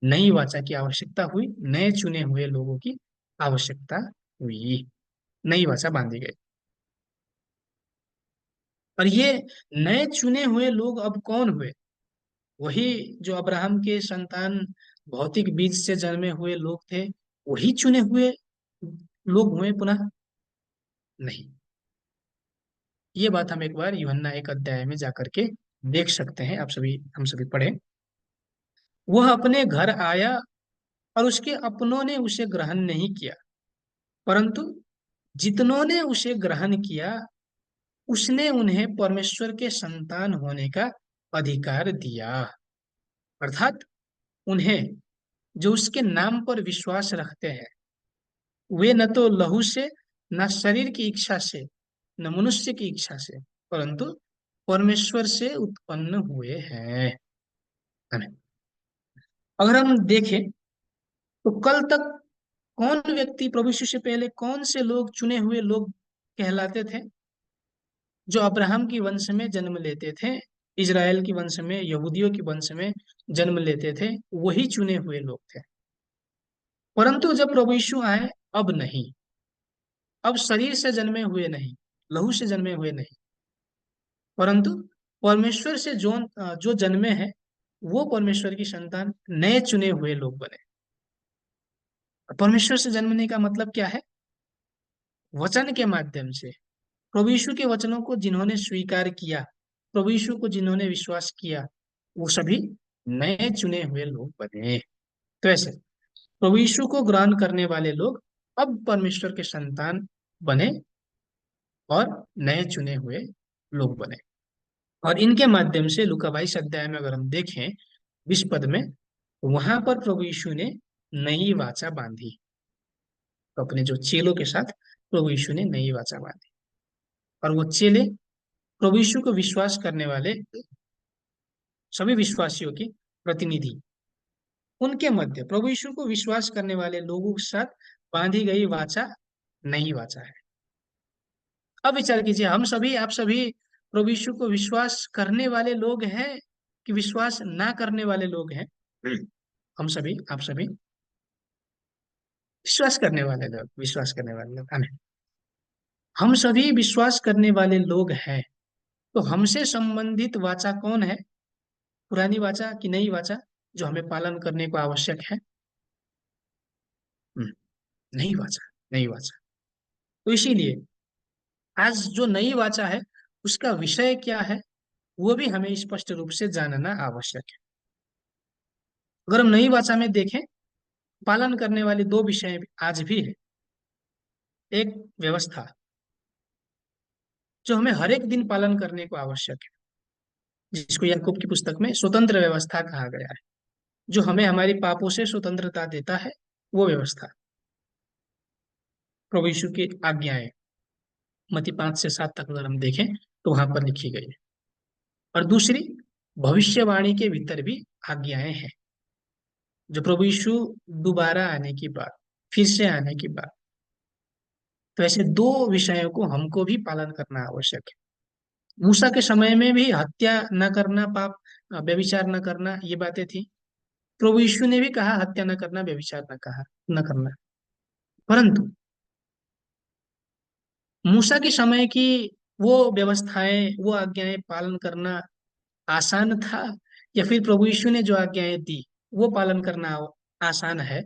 नई वाचा की आवश्यकता हुई, नए चुने हुए लोगों की आवश्यकता हुई, नई वाचा बांधी गई। और ये नए चुने हुए लोग अब कौन हुए? वही जो अब्राहम के संतान भौतिक बीज से जन्मे हुए लोग थे, वही चुने हुए लोग हुए पुनः? नहीं। ये बात हम एक बार यूहन्ना 1 अध्याय में जाकर के देख सकते हैं। आप सभी, हम सभी पढ़े। वह अपने घर आया और उसके अपनों ने उसे ग्रहण नहीं किया, परंतु जितनों ने उसे ग्रहण किया, उसने उन्हें परमेश्वर के संतान होने का अधिकार दिया। अर्थात उन्हें जो उसके नाम पर विश्वास रखते हैं, वे न तो लहू से, न शरीर की इच्छा से, न मनुष्य की इच्छा से, परंतु परमेश्वर से उत्पन्न हुए हैं। आमीन। अगर हम देखें तो कल तक कौन व्यक्ति प्रभु यीशु से पहले कौन से लोग चुने हुए लोग कहलाते थे, जो अब्राहम की वंश में जन्म लेते थे, इजराइल की वंश में, यहूदियों की वंश में जन्म लेते थे, वही चुने हुए लोग थे। परंतु जब प्रभु यीशु आए, अब नहीं। अब शरीर से जन्मे हुए नहीं, लहू से जन्मे हुए नहीं, परंतु परमेश्वर से जो जन्मे हैं, वो परमेश्वर की संतान, नए चुने हुए लोग बने। परमेश्वर से जन्मने का मतलब क्या है? वचन के माध्यम से। प्रभु यीशु के वचनों को जिन्होंने स्वीकार किया, प्रभु यीशु को जिन्होंने विश्वास किया, वो सभी नए चुने हुए लोग बने। तो ऐसे प्रभु यीशु को ग्रहण करने वाले लोग अब परमेश्वर के संतान बने और नए चुने हुए लोग बने। और इनके माध्यम से लूका 22 अध्याय में अगर हम देखें 20 पद में, वहां पर प्रभु यीशु ने नई वाचा बांधी। तो अपने जो चेलों के साथ प्रभु यीशु ने नई वाचा बांधी, और वो चेले प्रभु यीशु को विश्वास करने वाले सभी विश्वासियों की प्रतिनिधि, उनके मध्य प्रभु यीशु को विश्वास करने वाले लोगों के साथ बांधी गई वाचा नई वाचा है। अब विचार कीजिए, हम सभी, आप सभी प्रभु यीशु को विश्वास करने वाले लोग हैं कि विश्वास ना करने वाले लोग हैं? हम सभी, आप सभी विश्वास करने वाले लोग, विश्वास करने वाले लोग, आमीन। हम सभी विश्वास करने वाले लोग हैं। तो हमसे संबंधित वाचा कौन है? पुरानी वाचा कि नई वाचा, जो हमें पालन करने को आवश्यक है? हम्म, नई वाचा, नई वाचा। तो इसीलिए आज जो नई वाचा है, उसका विषय क्या है, वो भी हमें स्पष्ट रूप से जानना आवश्यक है। अगर हम नई वाचा में देखें, पालन करने वाले दो विषय आज भी है। एक व्यवस्था, जो हमें हर एक दिन पालन करने को आवश्यक है, जिसको याकूब की पुस्तक में स्वतंत्र व्यवस्था कहा गया है, जो हमें हमारी पापों से स्वतंत्रता देता है। वो व्यवस्था प्रभु यीशु की आज्ञाएं, मत्ती 5 से 7 तक अगर हम देखें तो वहां पर लिखी गई है। और दूसरी, भविष्यवाणी के भीतर भी आज्ञाएं हैं, जो प्रभु यीशु दोबारा आने की बात, फिर से आने की बात। तो ऐसे दो विषयों को हमको भी पालन करना आवश्यक है। मूसा के समय में भी हत्या न करना पाप, व्यभिचार न करना, ये बातें थी। प्रभु यीशु ने भी कहा हत्या न करना, व्यभिचार न कहा न करना। परंतु मूसा के समय की वो व्यवस्थाएं, वो आज्ञाएं पालन करना आसान था, या फिर प्रभु यीशु ने जो आज्ञाएं दी वो पालन करना आसान है?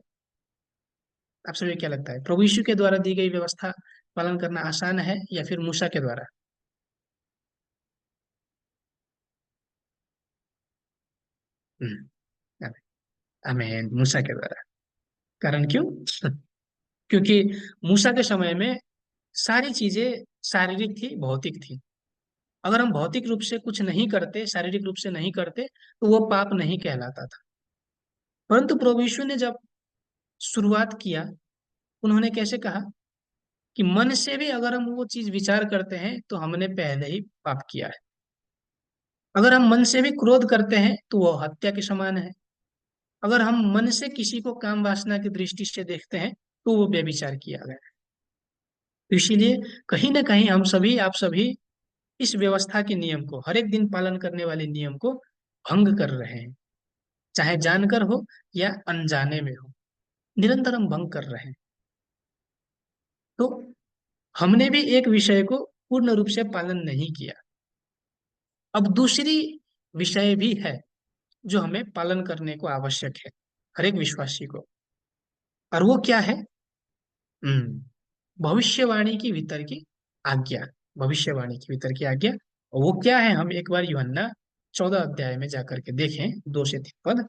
आप सभी क्या लगता है, प्रभु यीशु के द्वारा दी गई व्यवस्था पालन करना आसान है या फिर मूसा के द्वारा? हम्म, आमीन, मूसा के द्वारा। कारण क्यों? क्योंकि मूसा के समय में सारी चीजें शारीरिक थी, भौतिक थी। अगर हम भौतिक रूप से कुछ नहीं करते, शारीरिक रूप से नहीं करते, तो वो पाप नहीं कहलाता था। परंतु प्रभु यीशु ने जब शुरुआत किया, उन्होंने कैसे कहा कि मन से भी अगर हम वो चीज विचार करते हैं तो हमने पहले ही पाप किया है। अगर हम मन से भी क्रोध करते हैं तो वो हत्या के समान है। अगर हम मन से किसी को काम वासना की दृष्टि से देखते हैं तो वो व्यभिचार किया गया है। तो इसीलिए कहीं ना कहीं हम सभी, आप सभी इस व्यवस्था के नियम को, हर एक दिन पालन करने वाले नियम को भंग कर रहे हैं। चाहे जानकर हो या अनजाने में हो, निरंतर हम भंग कर रहे हैं। तो हमने भी एक विषय को पूर्ण रूप से पालन नहीं किया। अब दूसरी विषय भी है जो हमें पालन करने को आवश्यक है, हर एक विश्वासी को। और वो क्या है? भविष्यवाणी की भीतर की आज्ञा। भविष्यवाणी की भीतर की आज्ञा। और वो क्या है, हम एक बार यूहन्ना 14 अध्याय में जाकर के देखें, 2 से 3 पद।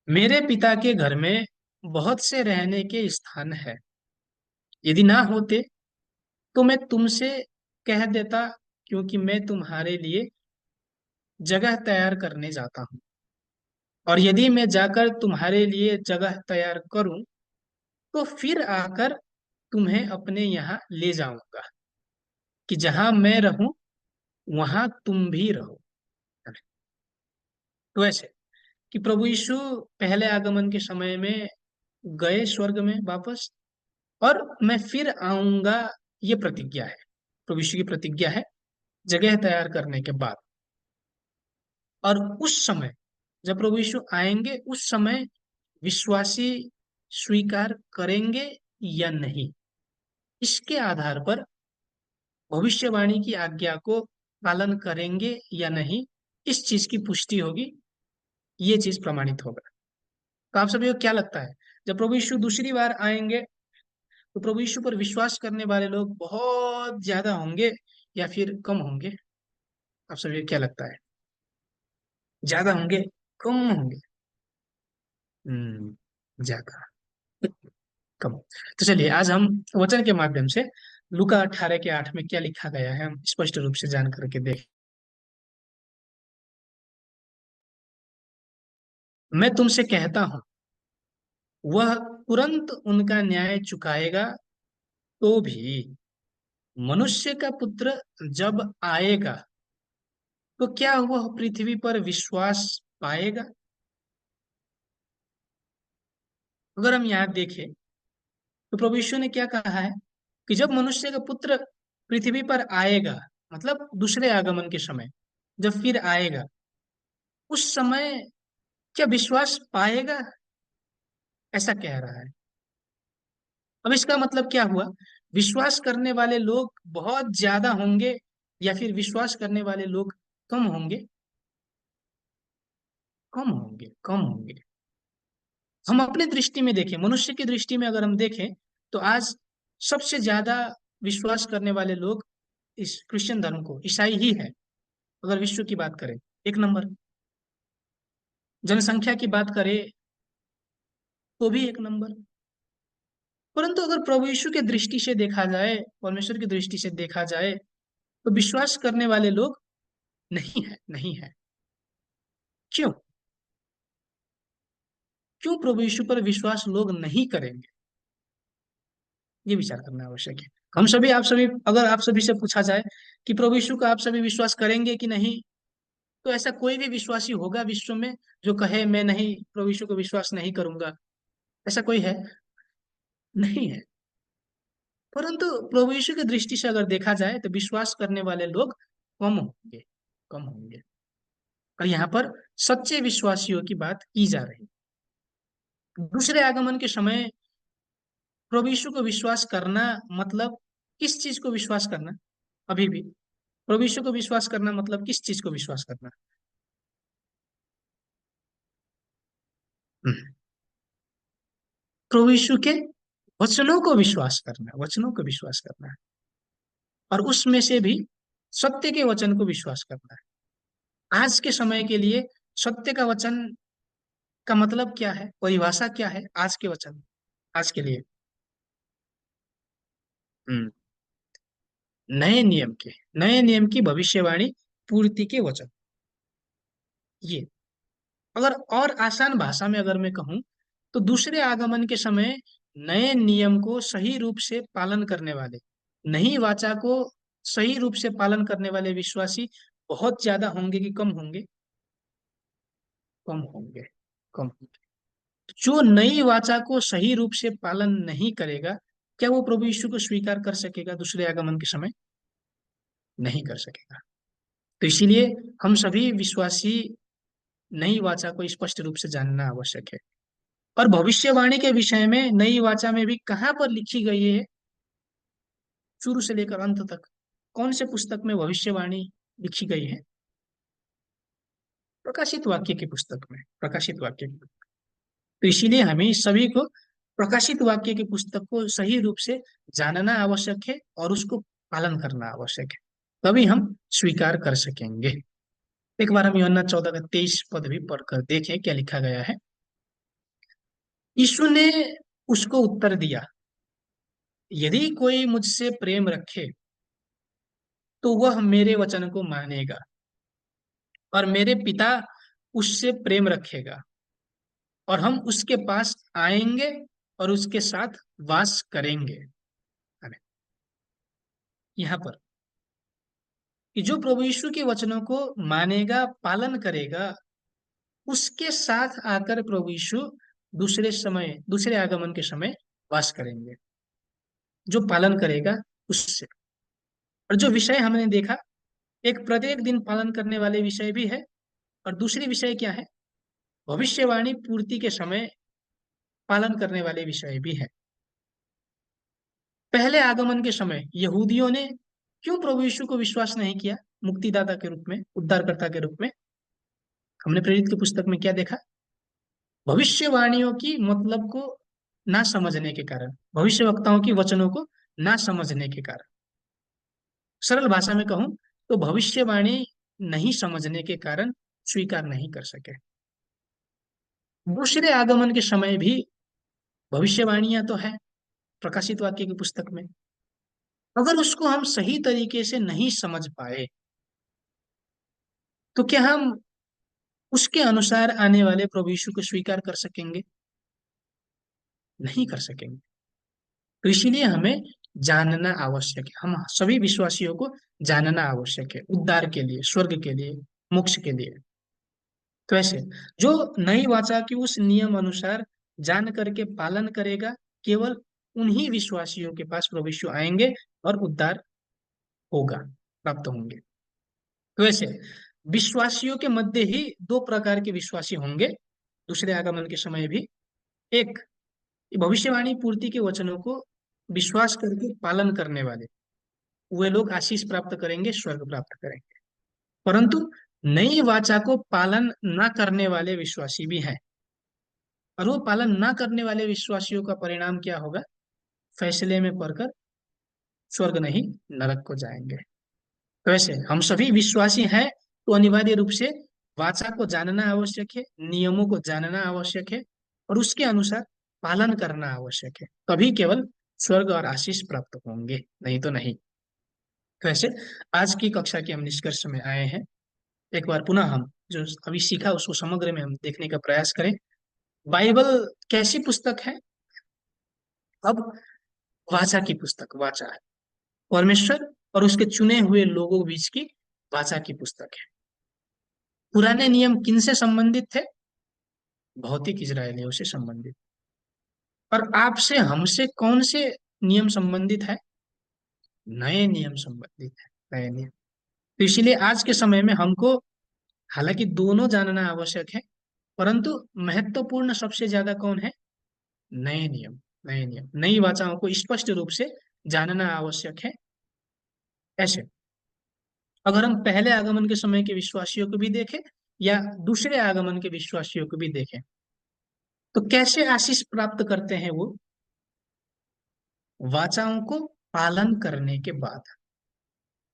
मेरे पिता के घर में बहुत से रहने के स्थान है, यदि ना होते तो मैं तुमसे कह देता, क्योंकि मैं तुम्हारे लिए जगह तैयार करने जाता हूँ। और यदि मैं जाकर तुम्हारे लिए जगह तैयार करूं तो फिर आकर तुम्हें अपने यहाँ ले जाऊंगा, कि जहां मैं रहूं वहां तुम भी रहो। तो ऐसे कि प्रभु यीशु पहले आगमन के समय में गए स्वर्ग में वापस, और मैं फिर आऊंगा, ये प्रतिज्ञा है, प्रभु यीशु की प्रतिज्ञा है, जगह तैयार करने के बाद। और उस समय जब प्रभु यीशु आएंगे, उस समय विश्वासी स्वीकार करेंगे या नहीं, इसके आधार पर भविष्यवाणी की आज्ञा को पालन करेंगे या नहीं, इस चीज की पुष्टि होगी, ये चीज प्रमाणित होगा। तो आप सभी को क्या लगता है, जब प्रभु यीशु दूसरी बार आएंगे तो प्रभु यीशु पर विश्वास करने वाले लोग बहुत ज्यादा होंगे या फिर कम होंगे? आप सभी को क्या लगता है, ज्यादा होंगे, कम होंगे? ज्यादा, कम। तो चलिए आज हम वचन के माध्यम से लूका 18 के 8 में क्या लिखा गया है, हम स्पष्ट रूप से जान करके देखें। मैं तुमसे कहता हूं, वह तुरंत उनका न्याय चुकाएगा। तो भी मनुष्य का पुत्र जब आएगा तो क्या वह पृथ्वी पर विश्वास पाएगा? अगर हम यहाँ देखें तो प्रभु यीशु ने क्या कहा है कि जब मनुष्य का पुत्र पृथ्वी पर आएगा, मतलब दूसरे आगमन के समय जब फिर आएगा, उस समय क्या विश्वास पाएगा, ऐसा कह रहा है। अब इसका मतलब क्या हुआ, विश्वास करने वाले लोग बहुत ज्यादा होंगे या फिर विश्वास करने वाले लोग कम होंगे? कम होंगे, कम होंगे। हम अपने दृष्टि में देखें, मनुष्य की दृष्टि में अगर हम देखें तो आज सबसे ज्यादा विश्वास करने वाले लोग इस क्रिश्चियन धर्म को ईसाई ही है। अगर विश्व की बात करें, 1 नंबर। जनसंख्या की बात करें तो भी 1 नंबर। परंतु अगर प्रभु यीशु के दृष्टि से देखा जाए, परमेश्वर की दृष्टि से देखा जाए, तो विश्वास करने वाले लोग नहीं है, नहीं है। क्यों? क्यों प्रभु यीशु पर विश्वास लोग नहीं करेंगे, ये विचार करना आवश्यक है। हम सभी, आप सभी, अगर आप सभी से पूछा जाए कि प्रभु यीशु का आप सभी विश्वास करेंगे कि नहीं, तो ऐसा कोई भी विश्वासी होगा विश्व में जो कहे मैं नहीं, प्रभु यीशु को विश्वास नहीं करूंगा? ऐसा कोई है? नहीं है। परंतु प्रभु यीशु की दृष्टि से अगर देखा जाए तो विश्वास करने वाले लोग कम होंगे, कम होंगे। और यहाँ पर सच्चे विश्वासियों की बात की जा रही है। दूसरे आगमन के समय प्रभु यीशु को विश्वास करना मतलब किस चीज को विश्वास करना? अभी भी प्रभु यीशु को विश्वास करना मतलब किस चीज को विश्वास करना? हम्म, प्रभु यीशु के वचनों को विश्वास करना, वचनों को विश्वास करना है। और उसमें से भी सत्य के वचन को विश्वास करना है। आज के समय के लिए सत्य का वचन का मतलब क्या है, परिभाषा क्या है आज के वचन, आज के लिए? हम्म, नए नियम के, नए नियम की भविष्यवाणी, पूर्ति के वचन, ये। अगर और आसान भाषा में अगर मैं कहूं तो दूसरे आगमन के समय नए नियम को सही रूप से पालन करने वाले, नई वाचा को सही रूप से पालन करने वाले विश्वासी बहुत ज्यादा होंगे कि कम होंगे? कम होंगे, कम होंगे। जो नई वाचा को सही रूप से पालन नहीं करेगा, क्या वो प्रभु यीशु को स्वीकार कर सकेगा दूसरे आगमन के समय? नहीं कर सकेगा। तो इसीलिए हम सभी विश्वासी नई वाचा को स्पष्ट रूप से जानना आवश्यक है। और भविष्यवाणी के विषय में नई वाचा में भी कहाँ पर लिखी गई है, शुरू से लेकर अंत तक कौन से पुस्तक में भविष्यवाणी लिखी गई है प्रकाशित वाक्य की पुस्तक में, प्रकाशित वाक्य की। तो इसीलिए हमें सभी को प्रकाशित वाक्य की पुस्तक को सही रूप से जानना आवश्यक है और उसको पालन करना आवश्यक है, तभी हम स्वीकार कर सकेंगे। एक बार हम यूहन्ना 14 का 23 पद भी पढ़कर देखें क्या लिखा गया है। यीशु ने उसको उत्तर दिया, यदि कोई मुझसे प्रेम रखे तो वह मेरे वचन को मानेगा और मेरे पिता उससे प्रेम रखेगा और हम उसके पास आएंगे और उसके साथ वास करेंगे। आमीन। यहाँ पर कि जो प्रभु यीशु के वचनों को मानेगा, पालन करेगा, उसके साथ आकर प्रभु यीशु दूसरे आगमन के समय वास करेंगे। जो पालन करेगा उससे। और जो विषय हमने देखा, एक प्रत्येक दिन पालन करने वाले विषय भी है और दूसरी विषय क्या है, भविष्यवाणी पूर्ति के समय पालन करने वाले विषय भी है। पहले आगमन के समय यहूदियों ने क्यों प्रभु यीशु को विश्वास नहीं किया मुक्तिदाता के रूप में, उद्धारकर्ता के रूप में? हमने प्रेरित की पुस्तक में क्या देखा? भविष्यवाणियों की मतलब को ना समझने के कारण, भविष्य वक्ताओं की वचनों को ना समझने के कारण, सरल भाषा में कहूं तो भविष्यवाणी नहीं समझने के कारण स्वीकार नहीं कर सके। दूसरे आगमन के समय भी भविष्यवाणियां तो है प्रकाशित वाक्य की पुस्तक में, अगर उसको हम सही तरीके से नहीं समझ पाए तो क्या हम उसके अनुसार आने वाले प्रभु यीशु को स्वीकार कर सकेंगे? नहीं कर सकेंगे। तो इसीलिए हमें जानना आवश्यक है, हम सभी विश्वासियों को जानना आवश्यक है उद्धार के लिए, स्वर्ग के लिए, मोक्ष के लिए। तो ऐसे जो नई वाचा की उस नियम अनुसार जान करके पालन करेगा, केवल उन्हीं विश्वासियों के पास प्रभु यीशु आएंगे और उद्धार होगा, प्राप्त होंगे। तो ऐसे विश्वासियों के मध्य ही दो प्रकार के विश्वासी होंगे दूसरे आगमन के समय भी। एक, भविष्यवाणी पूर्ति के वचनों को विश्वास करके पालन करने वाले, वे लोग आशीष प्राप्त करेंगे, स्वर्ग प्राप्त करेंगे। परंतु नई वाचा को पालन न करने वाले विश्वासी भी हैं, और वो पालन न करने वाले विश्वासियों का परिणाम क्या होगा? फैसले में पड़कर स्वर्ग नहीं नरक को जाएंगे। तो ऐसे हम सभी विश्वासी हैं तो अनिवार्य रूप से वाचा को जानना आवश्यक है, नियमों को जानना आवश्यक है और उसके अनुसार पालन करना आवश्यक है, तभी केवल स्वर्ग और आशीष प्राप्त होंगे, नहीं तो नहीं। तो ऐसे आज की कक्षा के हम निष्कर्ष में आए हैं। एक बार पुनः हम जो अभी सीखा उसको समग्र में हम देखने का प्रयास करें। बाइबल कैसी पुस्तक है? अब वाचा की पुस्तक, वाचा है परमेश्वर और उसके चुने हुए लोगों के बीच की वाचा की पुस्तक है। पुराने नियम किन से संबंधित थे? भौतिक इजरायलियों से संबंधित। और आपसे हमसे कौन से नियम संबंधित है? नए नियम संबंधित है, नए नियम। तो इसीलिए आज के समय में हमको हालांकि दोनों जानना आवश्यक है, परंतु महत्वपूर्ण सबसे ज्यादा कौन है? नए नियम। नए नियम, नई वाचाओं को स्पष्ट रूप से जानना आवश्यक है। ऐसे अगर हम पहले आगमन के समय के विश्वासियों को भी देखें या दूसरे आगमन के विश्वासियों को भी देखें तो कैसे आशीष प्राप्त करते हैं वो? वाचाओं को पालन करने के बाद।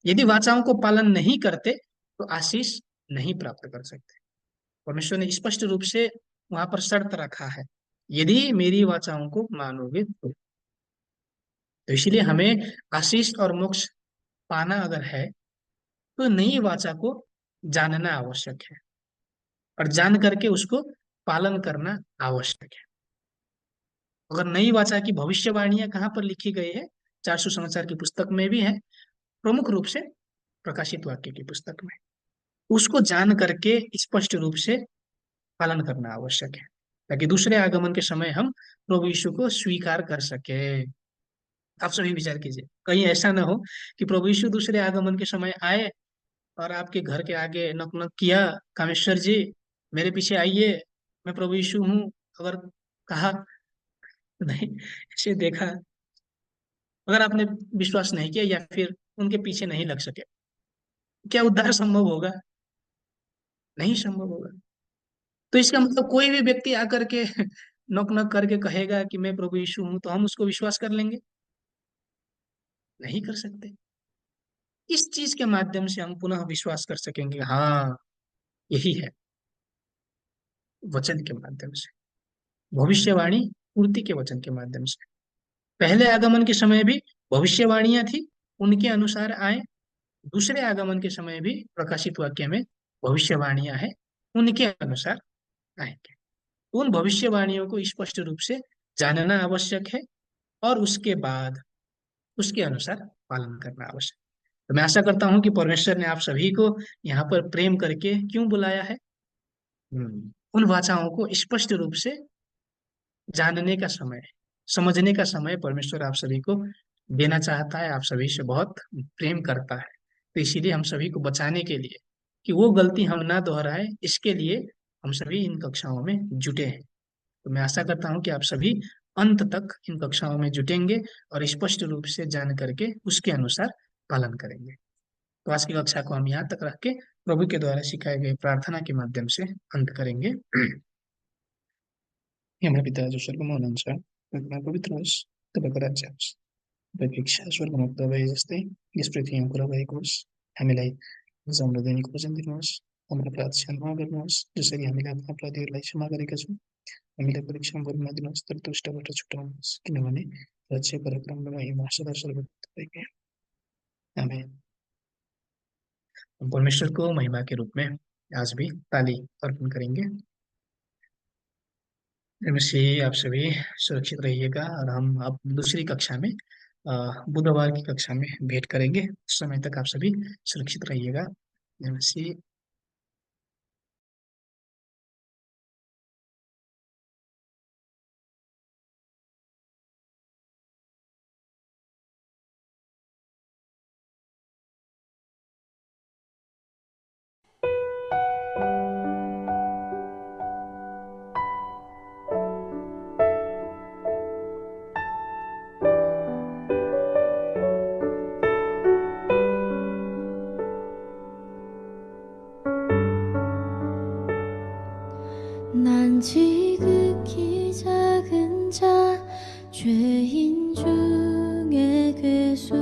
यदि वाचाओं को पालन नहीं करते तो आशीष नहीं प्राप्त कर सकते। परमेश्वर ने स्पष्ट रूप से वहां पर शर्त रखा है, यदि मेरी वाचाओं को मानोगे तो इसीलिए हमें आशीष और मोक्ष पाना अगर है तो नई वाचा को जानना आवश्यक है और जान करके उसको पालन करना आवश्यक है। अगर नई वाचा की भविष्यवाणियां कहाँ पर लिखी गई है? 400 समाचार की पुस्तक में भी है, प्रमुख रूप से प्रकाशित वाक्य की पुस्तक में। उसको जान करके स्पष्ट रूप से पालन करना आवश्यक है ताकि दूसरे आगमन के समय हम प्रभु यीशु को स्वीकार कर सके। आप सभी विचार कीजिए, कहीं ऐसा ना हो कि प्रभु यीशु दूसरे आगमन के समय आए और आपके घर के आगे नक नक किया, कामेश्वर जी मेरे पीछे आइए, मैं प्रभु यीशु हूँ, अगर कहा नहीं, ऐसे देखा, अगर आपने विश्वास नहीं किया या फिर उनके पीछे नहीं लग सके क्या उद्धार संभव होगा? नहीं संभव होगा। तो इसका मतलब कोई भी व्यक्ति आकर के नॉक नॉक करके कहेगा कि मैं प्रभु यीशु हूं, तो हम उसको विश्वास कर लेंगे? नहीं कर सकते। इस चीज के माध्यम से हम पुनः विश्वास कर सकेंगे, हाँ यही है, वचन के माध्यम से, भविष्यवाणी पूर्ति के वचन के माध्यम से। पहले आगमन के समय भी भविष्यवाणियां थी, उनके अनुसार आए। दूसरे आगमन के समय भी प्रकाशित वाक्य में भविष्यवाणियां हैं, उनके अनुसार आएंगे। उन भविष्यवाणियों को स्पष्ट रूप से जानना आवश्यक है, और उसके बाद उसके अनुसार पालन करना आवश्यक। तो मैं आशा करता हूं कि परमेश्वर ने आप सभी को यहाँ पर प्रेम करके क्यों बुलाया है, उन वाचाओं को स्पष्ट रूप से जानने का समय, समझने का समय परमेश्वर आप सभी को देना चाहता है, आप सभी से बहुत प्रेम करता है। तो इसीलिए हम सभी को बचाने के लिए, कि वो गलती हम ना दोहराए, इसके लिए हम सभी इन कक्षाओं में जुटे हैं। तो मैं आशा करता हूँ कि आप सभी अंत तक इन कक्षाओं में जुटेंगे और स्पष्ट रूप से जान करके उसके अनुसार पालन करेंगे। तो आज की कक्षा को हम यहाँ तक रख के प्रभु के द्वारा सिखाए गए प्रार्थना के माध्यम से अंत करेंगे। हे हमारा पिता जो स्वर्गमा हुनुहुन्छ, तपाईँको पवित्र होस्, तपाईँको राज्य होस्, तपाईँको इच्छा स्वर्गमा पुरा भए जस्तै यस पृथ्वीमा पुरा भएको होस्। हामीलाई आज हाम्रो दैनिक भोजन दिनुहोस्, हाम्रो अपराध क्षमा गर्नुहोस्, जसरी हामीले आफ्ना अपराधीहरूलाई क्षमा गरेका छौँ। हामीलाई परीक्षामा परेन दिनुहोस्, तर दुष्टबाट छुटाउनुहोस्, किनभने राज्य पराक्रम र महिमा सदा सर्वदा तपाईँकै हो। आमेन। हम परमेश्वर को महिमा के रूप में आज भी ताली अर्पण करेंगे। मसीह आप सभी सुरक्षित रहिएगा, और हम अब दूसरी कक्षा में बुधवार की कक्षा में भेंट करेंगे। उस समय तक आप सभी सुरक्षित रहिएगा। मसीह। 난 지극히 작은 자 죄인 중에 괴수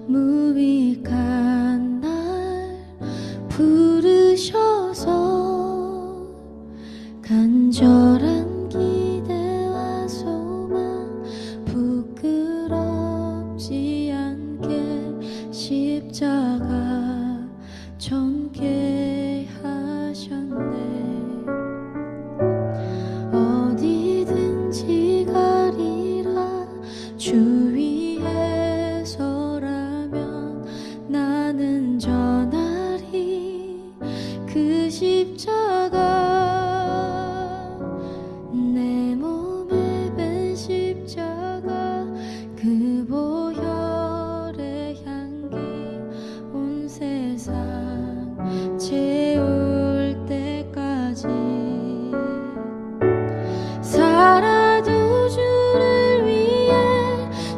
무익한 날 부르셔서 간절한 기대와 소망 부끄럽지 않게 십자가 전개 하셨네. 어디든지 가리라 주 위에 서라면 나는 전하리 그 십자가 내 몸에 밴 십자가 그 보혈의 향기 온 세상 채울 때까지 살아도 주를 위해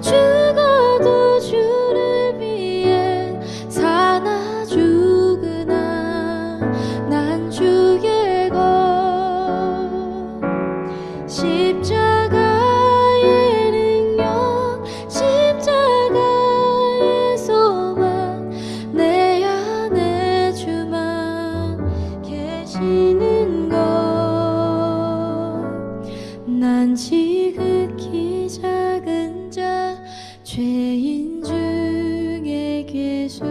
죽어도 주를 위해 사나 죽으나 난 주의 것 십자가의 능력 십자가의 소망 내 안에 주만 계시는 것 난 지극히 작은 자 죄인 중에 괴수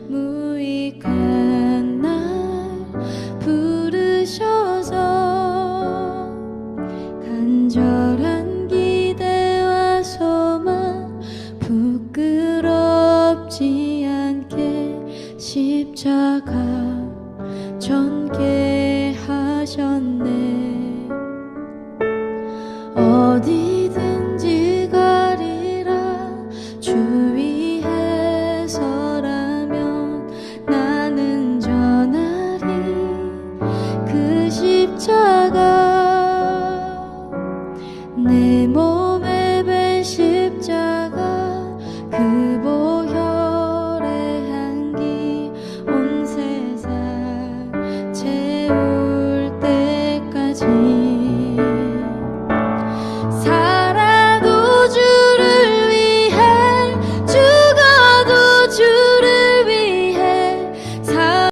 무익한 날 부르셔서 간절한 기대와 소망 부끄럽지 않게 십자가 전개하셨네.